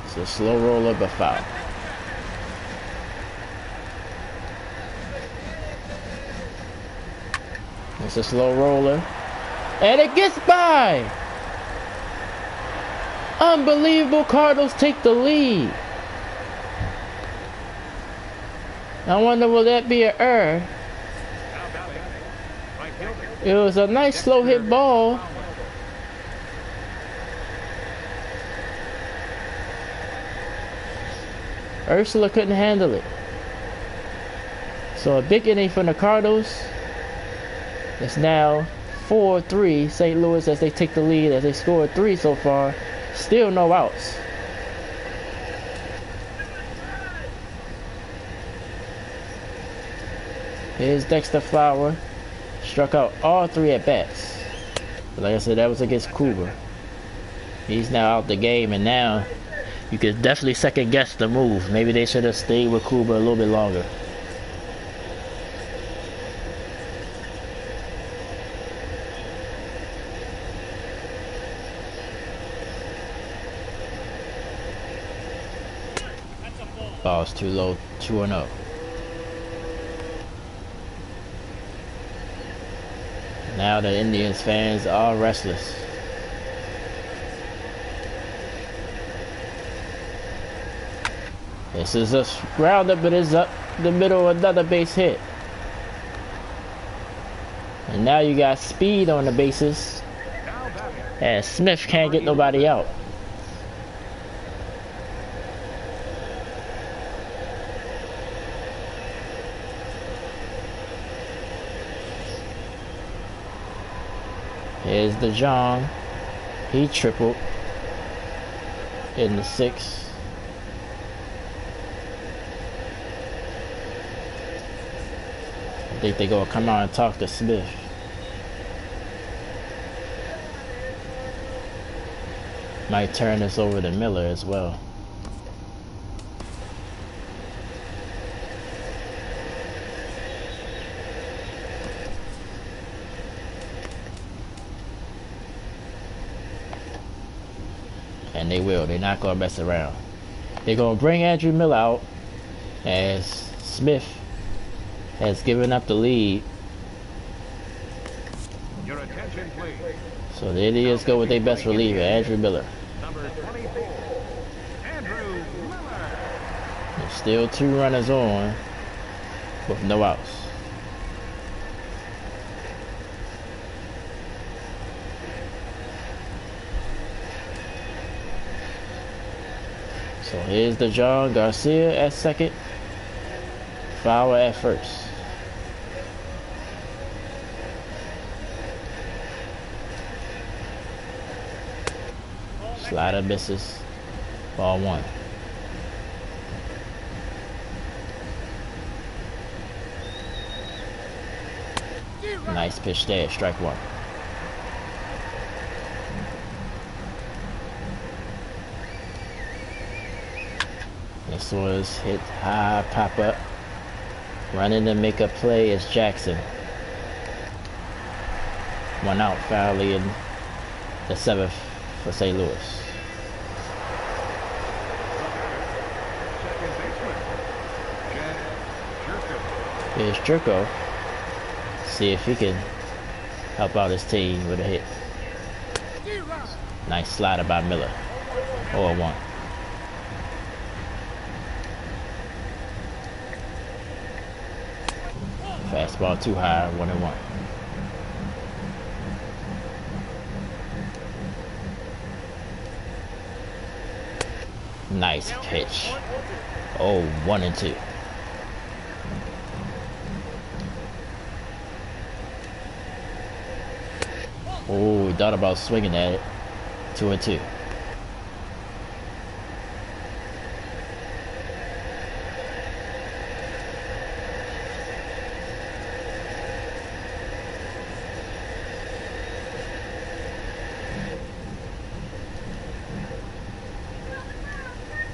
It's a slow roller, but foul. It's a slow roller. And it gets by! Unbelievable. Cardinals take the lead. I wonder, will that be an error? It was a nice slow hit ball. Ursula couldn't handle it. So a big inning from the Cardinals. It's now 4-3 St. Louis as they take the lead, as they scored 3 so far. Still no outs. Here's Dexter Flower. Struck out all 3 at bats. But like I said, that was against Cooper. He's now out the game, and now you could definitely second guess the move. Maybe they should have stayed with Cooper a little bit longer. Ball's too low, 2-0. Now the Indians fans are restless. This is a roundup, but it's up the middle, another base hit. And now you got speed on the bases. And Smith can't get nobody out. Here's the John. He tripled in the 6th. I think they're gonna come out and talk to Smith. Might turn this over to Miller as well. And they will. They're not going to mess around. They're going to bring Andrew Miller out as Smith has given up the lead. Your attention, please. So the Indians go with their best reliever, Andrew Miller. Number 24, Andrew Miller. There's still 2 runners on with no outs. So here's the John. Garcia at second. Fowler at first. Slider misses. Ball 1. Nice pitch there. Strike 1. This was hit high, pop up. Running to make a play is Jackson. 1 out, Fowley in the 7th for St. Louis. Second baseman, Jerko. Here's Jerko. See if he can help out his team with a hit. Nice slider by Miller. 0-1. Fastball too high, 1-1. Nice pitch. Oh, 1-2. Oh, he thought about swinging at it. 2-2.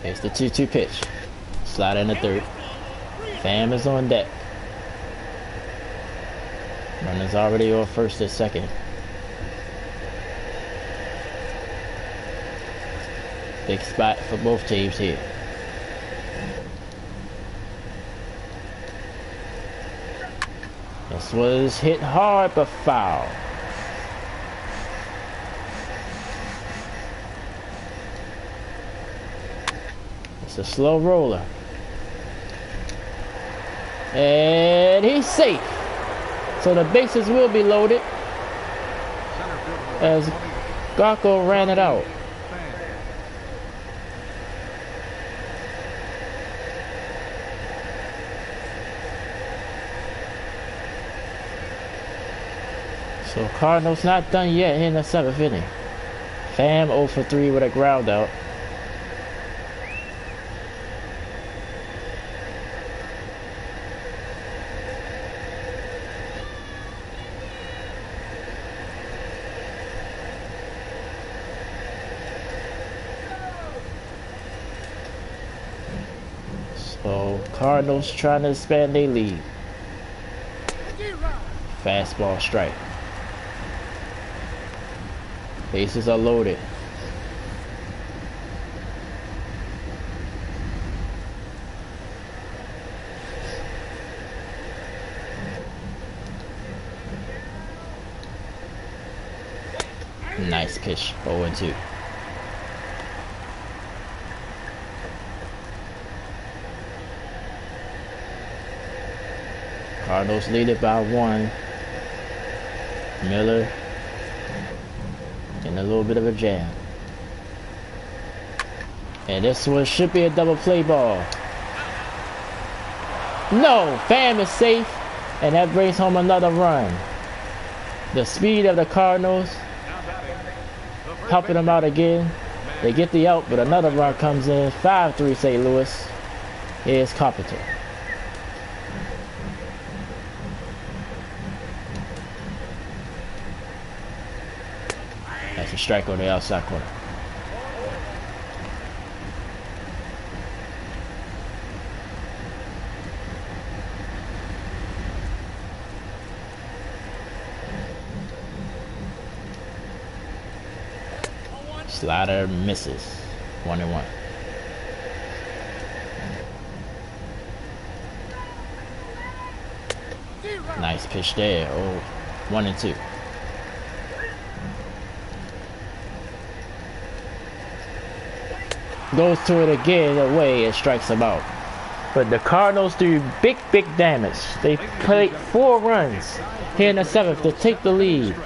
Here's the 2-2 pitch. Slide in the 3rd. Pham is on deck. Runner's already on first and second. Big spot for both teams here. This was hit hard but foul. It's a slow roller. And he's safe. So the bases will be loaded as Garko ran it out. So Cardinals not done yet in the 7th inning. Pham 0 for 3 with a ground out. So Cardinals trying to expand their lead. Fastball strike. Bases are loaded. Nice pitch, 0-2. Cardinals lead it by 1. Miller and a little bit of a jam. And this one should be a double play ball. No, Pham is safe, and that brings home another run. The speed of the Cardinals helping them out again. They get the out, but another run comes in. 5-3 St. Louis. Here's Carpenter. That's a strike on the outside corner. Slider misses. 1-1. Nice pitch there. Oh, 1-2. Goes to it again away and strikes him out. But the Cardinals do big damage. They played 4 runs here in the 7th to take the lead.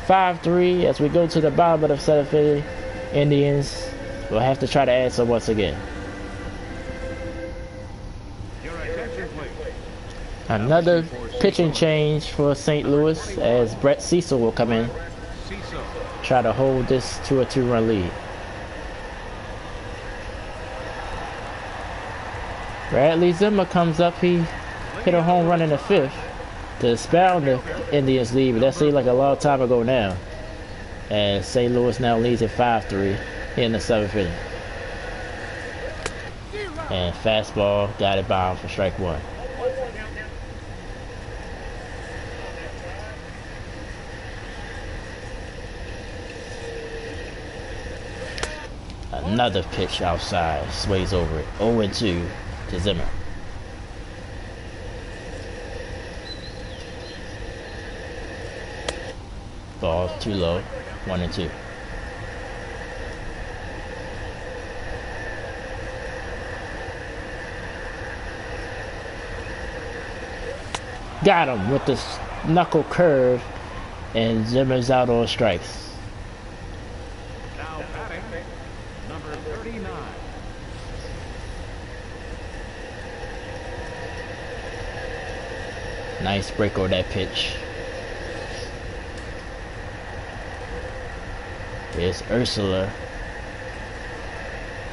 5-3 as we go to the bottom of the 7th inning. Indians will have to try to answer once again. Another pitching change for St. Louis as Brett Cecil will come in. Try to hold this to a 2-run lead. Bradley Zimmer comes up. He hit a home run in the 5th to expound the Indians lead, but that seemed like a long time ago now. And St. Louis now leads at 5-3 in the 7th inning. And fastball got it by him for strike 1. Another pitch outside, sways over it. 0-2 to Zimmer. Ball too low. 1-2. Got him with the knuckle curve, and Zimmer's out on strikes. Now batting, number 39. Nice break on that pitch. Here's Ursula.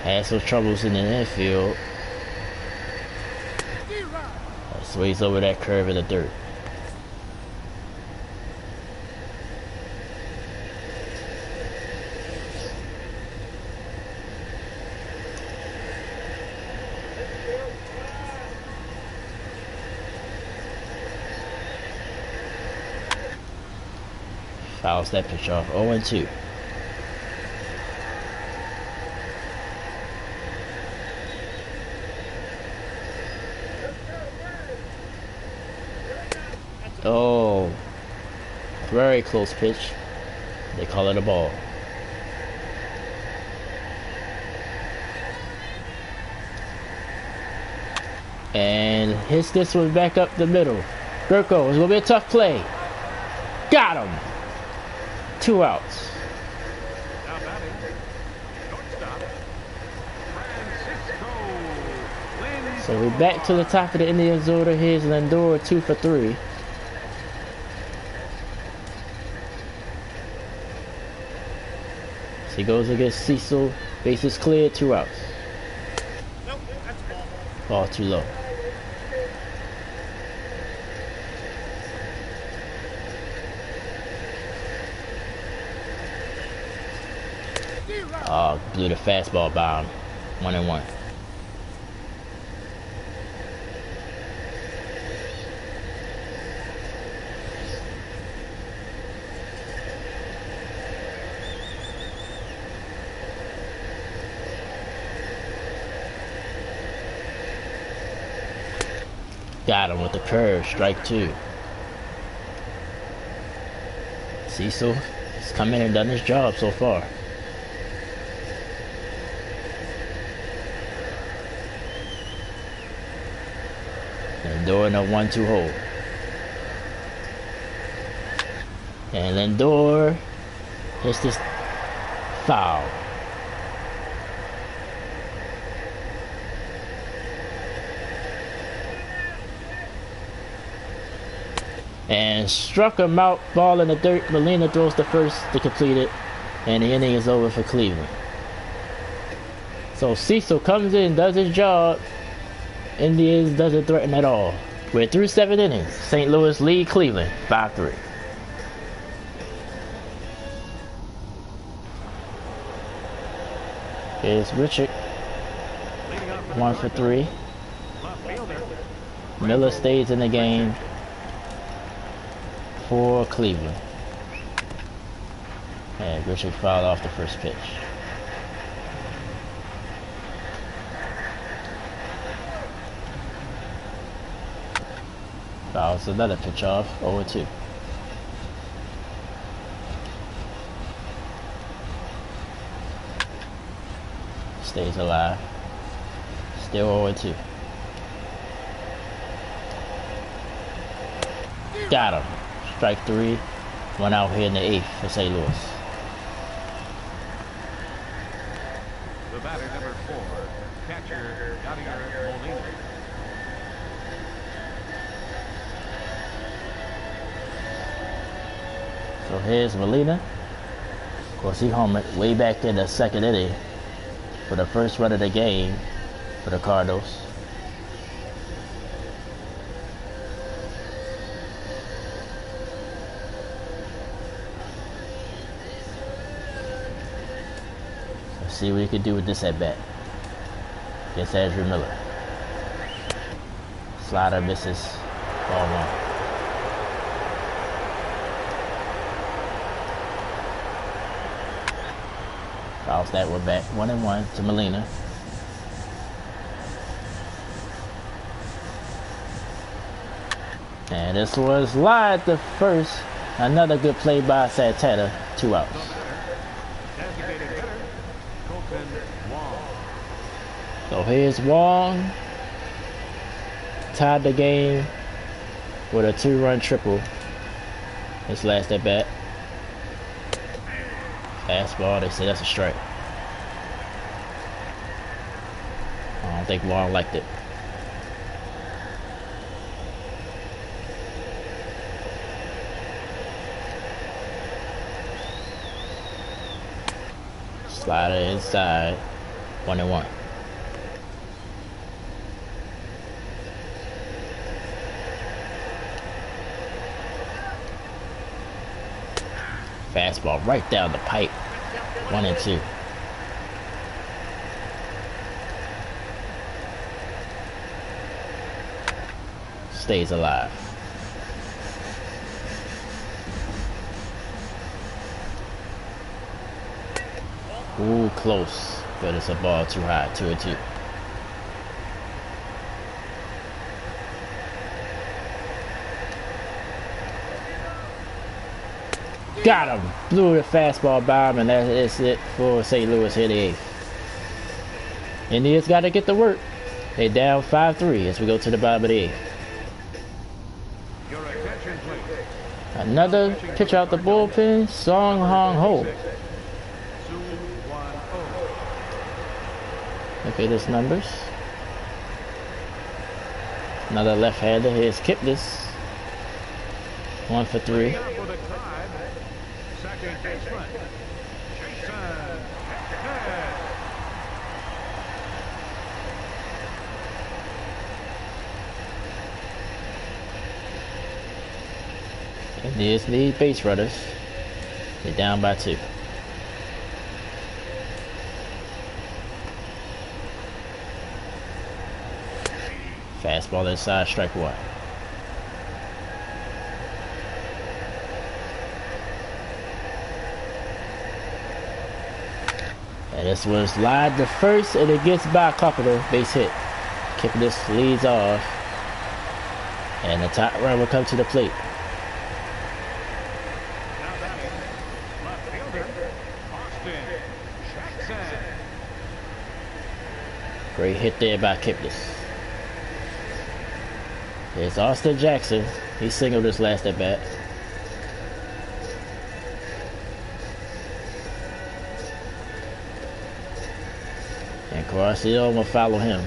Had some troubles in the infield. Sways over that curve in the dirt. Fouls that pitch off. 0-2. Oh, Very close pitch. They call it a ball. And hits this one back up the middle. Gurko, it's gonna be a tough play. Got him. 2 outs. Now batting, shortstop, Francisco. So we're back to the top of the Indians order. Here's Lindor, 2 for 3. So he goes against Cecil. Bases cleared, 2 outs. Nope, that's ball. Ball too low. Blew the fastball by him. 1-1. Got him with the curve, strike 2. Cecil has come in and done his job so far. Lindor in a 1-2 hold. And Lindor hits this foul. And struck him out, ball in the dirt. Molina throws the first to complete it. And the inning is over for Cleveland. So Cecil comes in, does his job. Indians doesn't threaten at all. We're through 7 innings. St. Louis lead Cleveland 5-3. Here's Richard, 1 for 3. Miller stays in the game for Cleveland. And Richard fouled off the first pitch. Fouls another pitch off, 0-2. Stays alive. Still 0-2. Got him. Strike 3. 1 out here in the 8th for St. Louis. The batter, number 4, catcher, Yadier Molina. So here's Molina. Of course, he homered way back in the 2nd inning for the first run of the game for the Cardinals. Let's see what he can do with this at bat against Andrew Miller. Slider misses, ball 1. Fouls that one back, 1-1 to Molina. And this was live the first. Another good play by Santana, 2 outs. Designated hitter, Colton Wong. So here's Wong. Tied the game with a 2-run triple. His last at bat. Fastball, they say that's a strike. I don't think Wong liked it. Slider inside, 1-1. Fastball right down the pipe, 1-2. Stays alive. Ooh, close, but it's a ball too high, 2-2. Got him. Blew the fastball by him, and that is it for St. Louis here in the 8th. Indians got to get to work. They down 5-3 as we go to the bottom of the 8th. Your attention, please. Another pitch out the bullpen, Song Hong Ho. Look at his numbers. Another left-hander. Here's Kipnis. 1 for 3. And there's the base runners. They're down by 2. Fastball inside, strike 1. And this was lined to first, and it gets by Carpenter. Base hit. Kipnis leads off. And the top run will come to the plate. Great hit there by Kipnis. There's Austin Jackson. He singled his last at bat. And Carciel will follow him.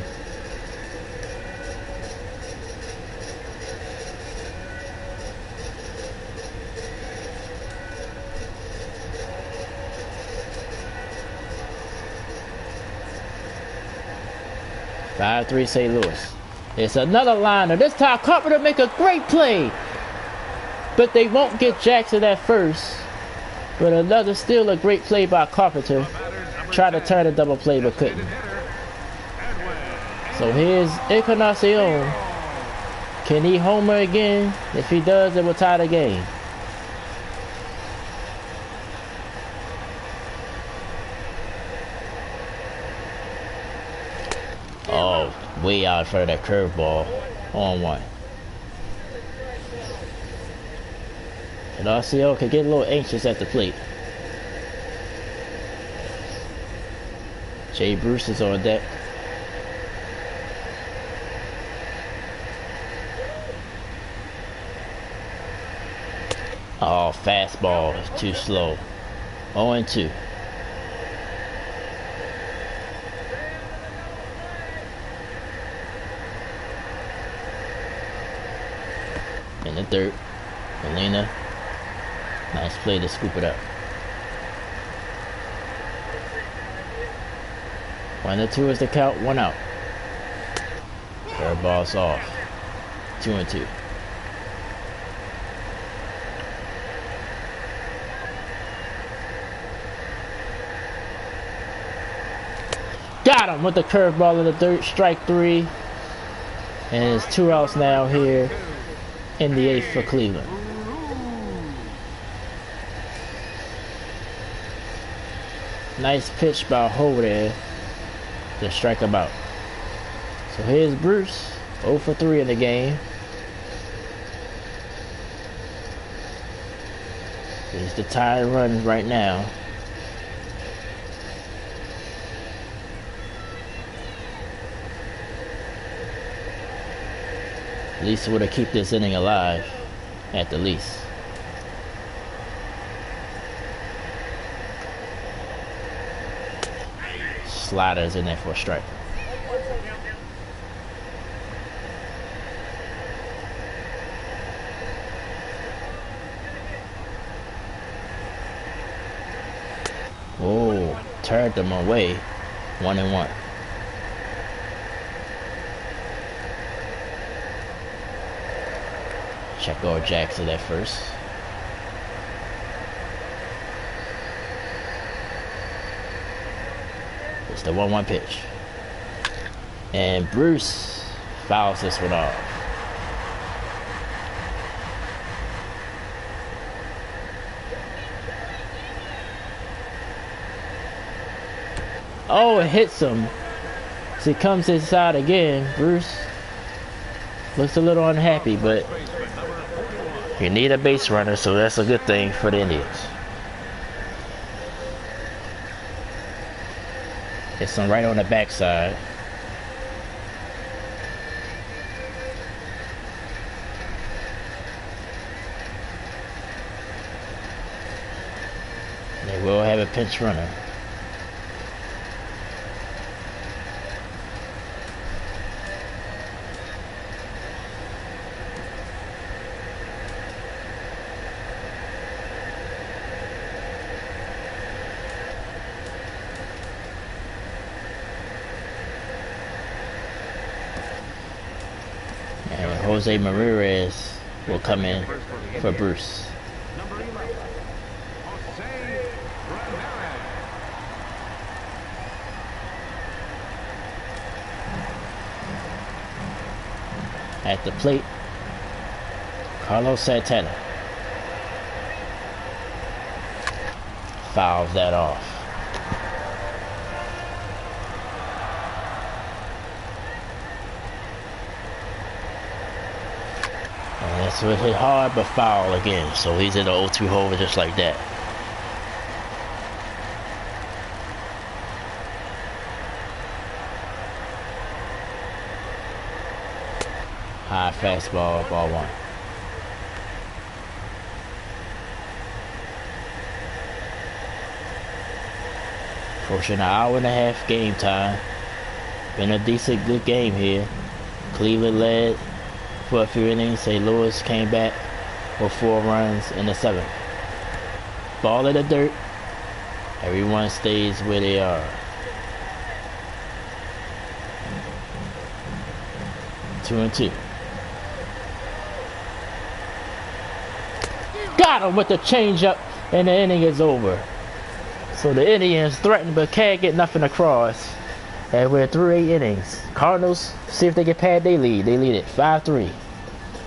Five, 3 St. Louis. It's another liner. This time Carpenter make a great play. But they won't get Jackson at first. But another still a great play by Carpenter. Tried to turn a double play but couldn't. So here's Encarnacion. Can he homer again? If he does, it will tie the game. Oh, way out in front of that curveball. On 1. And RCO can get a little anxious at the plate. Jay Bruce is on deck. Oh, fastball is too slow. 0-2. In the third, Molina. Nice play to scoop it up. 1-2 is the count, 1 out. Curveball's off. 2-2. Got him with the curveball in the third, strike 3. And it's 2 outs now here in the 8th for Cleveland. Nice pitch by Ho there to strike him out. So here's Bruce, 0 for 3 in the game. He's the tie run right now. At least would have keep this inning alive, at the least. Sliders in there for a strike. Oh, turned them away. 1-1. Check out Jackson at first. It's the 1-1 pitch. And Bruce fouls this one off. Oh, it hits him. So he comes inside again. Bruce looks a little unhappy, but You need a base runner, so that's a good thing for the Indians. It's some right on the backside. They will have a pinch runner. And Jose Ramirez will come in for Bruce. Number 11, Jose Ramirez. At the plate, Carlos Santana fouls that off. And that's what hit hard but foul again. So he's in the 0-2 hole just like that. High fastball, ball one. Approaching an hour and a half game time. Been a decent, good game here. Cleveland led for a few innings. St. Louis came back with 4 runs in the 7th. Ball in the dirt. Everyone stays where they are. 2-2. Got him with the changeup, and the inning is over. So the Indians threaten but can't get nothing across. And we're through 8 innings. Cardinals, see if they can pad their lead. They lead it 5-3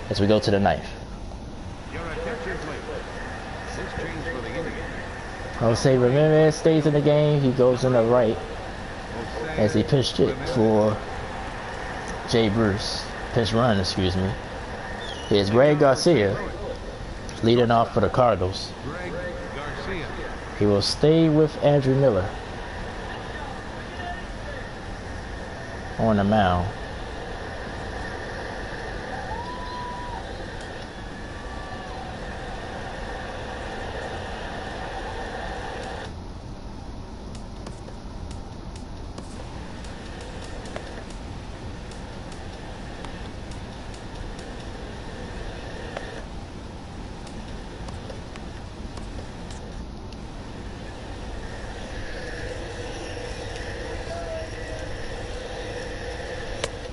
as we go to the 9th. Your attention, please. This change for the Indians. Jose Ramirez stays in the game. He goes in the right as he pitched it for Jay Bruce. Pitch run, excuse me. Here's Greg Garcia leading off for the Cardinals. Greg Garcia. He will stay with Andrew Miller on the mound.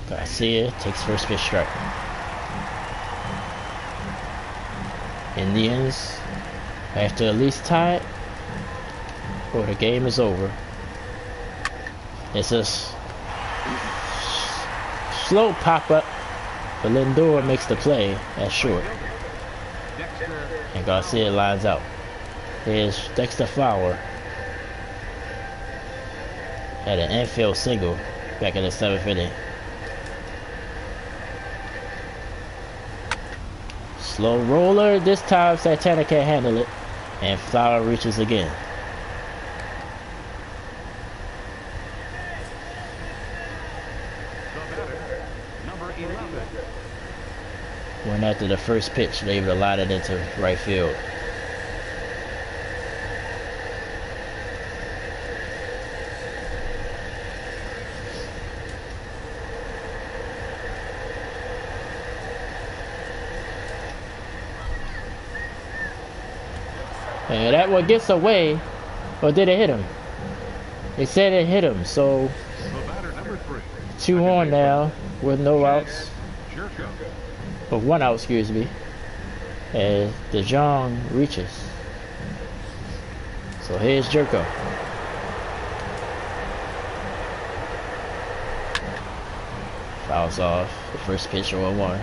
Garcia takes first pitch strike. Indians have to at least tie it or the game is over. It's a slow pop-up, but Lindor makes the play at short. And Garcia lines out. Here's Dexter Fowler had an infield single back in the 7th inning. Slow roller, this time Santana can't handle it, and Fowler reaches again. The batter, number 11. Went after the first pitch, they able to line it into right field. And that one gets away, or did it hit him? They said it hit him, so The batter, number 3. 2 on now with no outs, Jerko. or 1 out, excuse me. And DeJong reaches. So here's Jerko. Fouls off the first pitch, 0-1.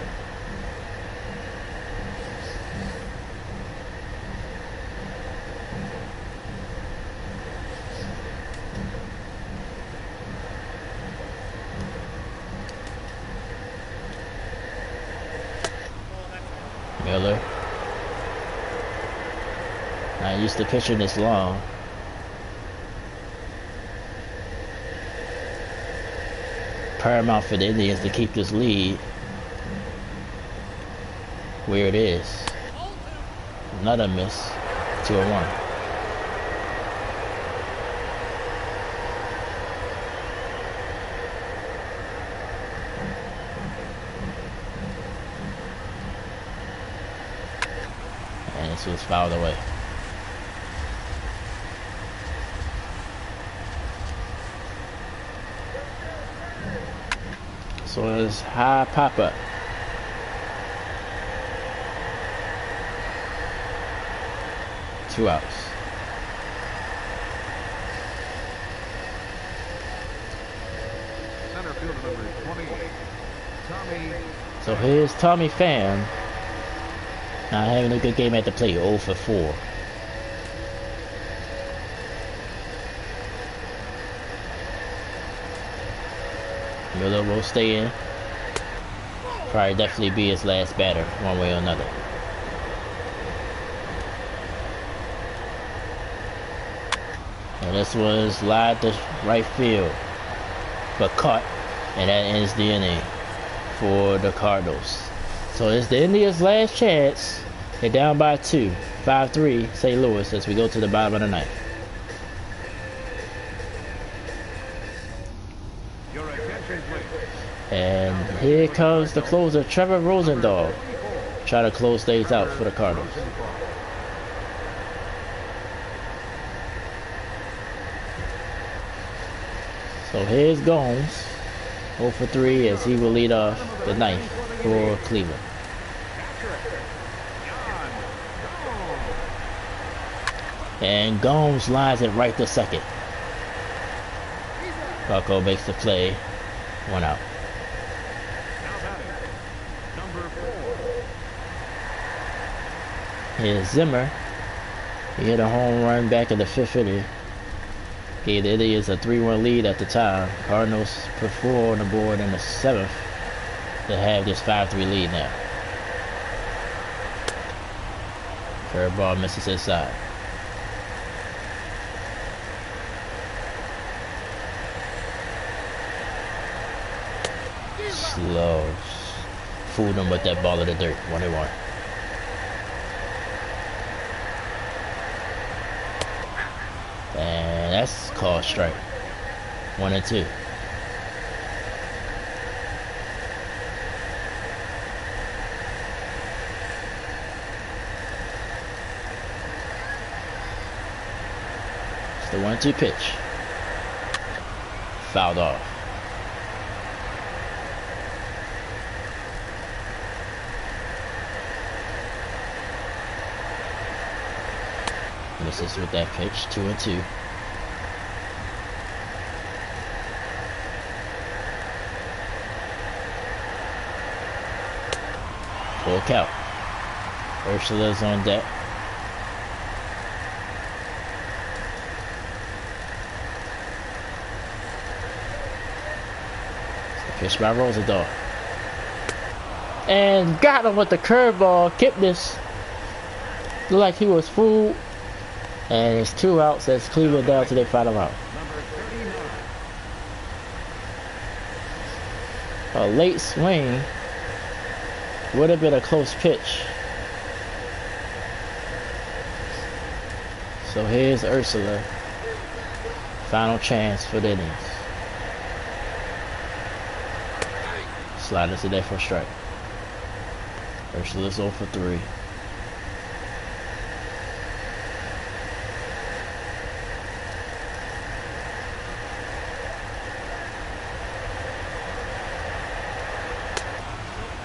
Miller Not used to pitching this long. Paramount for the Indians to keep this lead where it is. Another miss. 2-1. And this was fouled away. So it's high pop-up. Two outs. Center fielder number 20, Tommy. So here's Tommy Pham. Not having a good game at the plate, 0 for 4. Miller will stay in. Probably definitely be his last batter, one way or another. And this was live to right field, but caught, and that ends the inning for the Cardinals. So it's the Indians' last chance. They're down by 2, 5-3 St. Louis as we go to the bottom of the ninth. And here comes the closer, Trevor Rosendahl, try to close things out for the Cardinals. So here's Gomes, 0 for 3 as he will lead off the ninth for Cleveland. And Gomes lines it right to second. Bucko makes the play, 1 out. Here's Zimmer. He hit a home run back in the 5th inning. Gave the Indians a 3-1 lead at the time. Cardinals put 4 on the board in the 7th to have this 5-3 lead now. Curveball misses inside. Slow. Fooled him with that ball in the dirt. 1-1. And that's called strike. 1-2. It's the 1-2 pitch. Fouled off. Misses with that pitch, 2-2. Full count. Ursula's on deck. Pitch by Rosendahl. And got him with the curveball. Kipnis looked like he was fooled. And it's 2 outs as Cleveland down to their final out. A late swing would have been a close pitch. So here's Ursula. Final chance for the Indians. Sliding to there for a strike. Ursula's 0 for 3.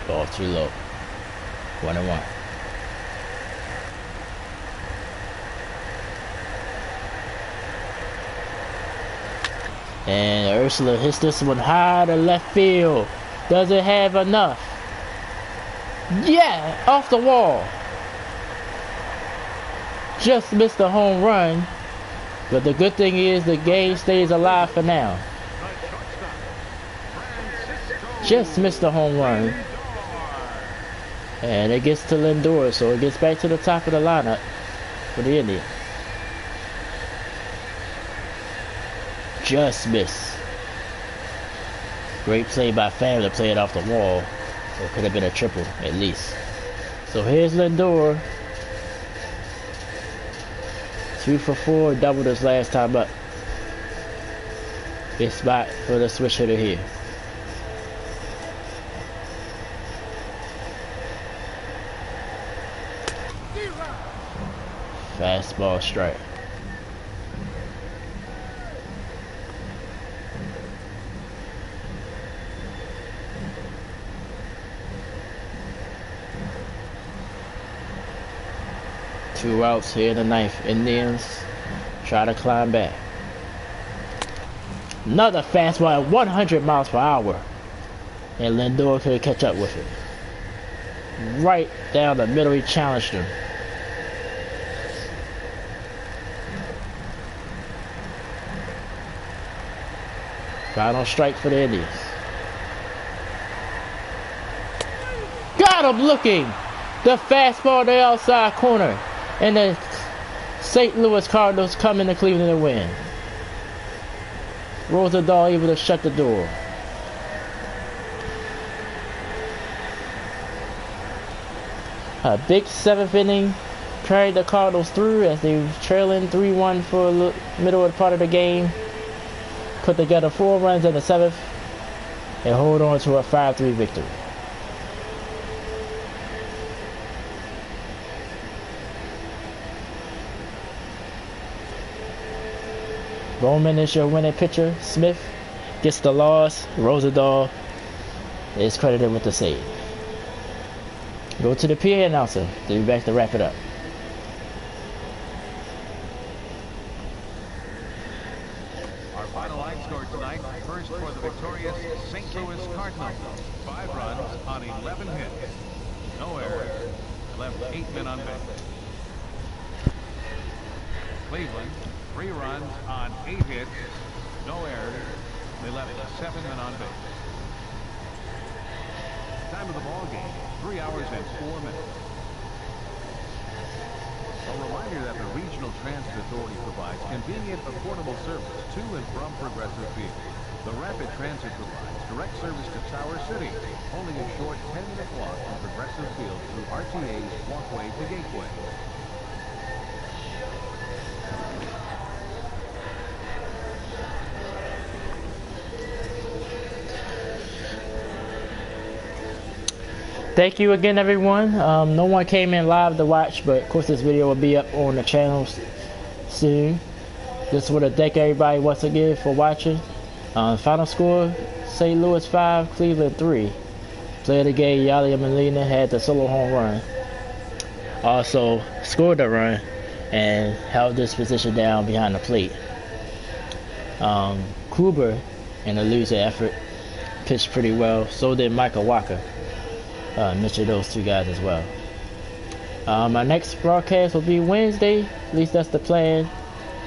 Ball too low. 1-1. And Ursula hits this one high to left field. Doesn't have enough. Yeah, off the wall. Just missed a home run. But the good thing is the game stays alive for now. Just missed a home run. And it gets to Lindor, so it gets back to the top of the lineup for the Indians. just missed. Great play by Pham to play it off the wall. So it could have been a triple at least. So here's Lindor. 2 for 4, doubled his last time up. Big spot for the switch hitter here. Fastball strike. Two outs here in the ninth. Indians try to climb back. Another fastball at 100 miles per hour. And Lindor could catch up with it. Right down the middle, he challenged him. Final strike for the Indians. Got him looking! The fastball to the outside corner. And the St. Louis Cardinals come into Cleveland and win. Rosendahl able to shut the door. A big 7th inning carried the Cardinals through as they were trailing 3-1 for the middle of the part of the game. Put together 4 runs in the 7th and hold on to a 5-3 victory. Bowman is your winning pitcher. Smith gets the loss. Rosendahl is credited with the save. Go to the PA announcer. They'll be back to wrap it up. Our final line score tonight, first for the victorious St. Louis Cardinals. 5 runs on 11 hits. No errors. Left 8 men on base. Cleveland, 3 runs on 8 hits. No errors. They left 7 men on base. Time of the ball game, 3 hours and 4 minutes. A reminder that the Regional Transit Authority provides convenient, affordable service to and from Progressive Field. The Rapid Transit provides direct service to Tower City, only a short 10-minute walk from Progressive Field through RTA's Walkway to Gateway. Thank you again, everyone. No one came in live to watch, but of course this video will be up on the channel soon. Just want to thank everybody once again for watching. Final score, St. Louis 5, Cleveland 3. Player of the game, Yadier Molina had the solo home run. Also scored the run and held this position down behind the plate. Kluber, in a losing effort, pitched pretty well. So did Michael Walker. Mention those 2 guys as well. My next broadcast will be Wednesday. At least that's the plan.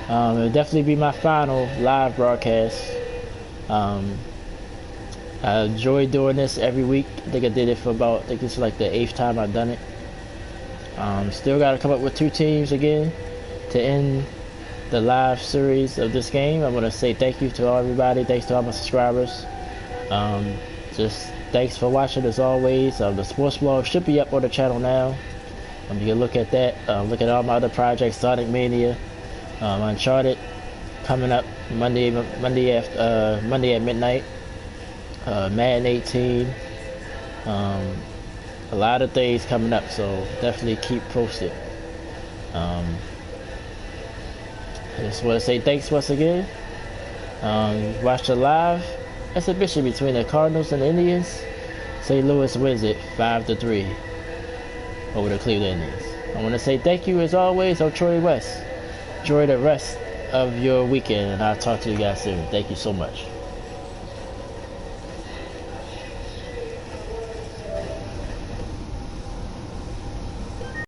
It'll definitely be my final live broadcast. I enjoy doing this every week. I think I did it for about, I think this is like the 8th time I've done it. Still got to come up with 2 teams again to end the live series of this game. I want to say thank you to everybody. Thanks to all my subscribers. Just thanks for watching as always. The sports blog should be up on the channel now. You can look at that. Look at all my other projects. Sonic Mania, Uncharted coming up Monday at midnight. Madden 18. A lot of things coming up, so definitely keep posted. I just want to say thanks once again. Watch the live exhibition between the Cardinals and the Indians. St. Louis wins it 5-3 over the Cleveland Indians. I want to say thank you as always. I'm Troy West. Enjoy the rest of your weekend, and I'll talk to you guys soon. Thank you so much.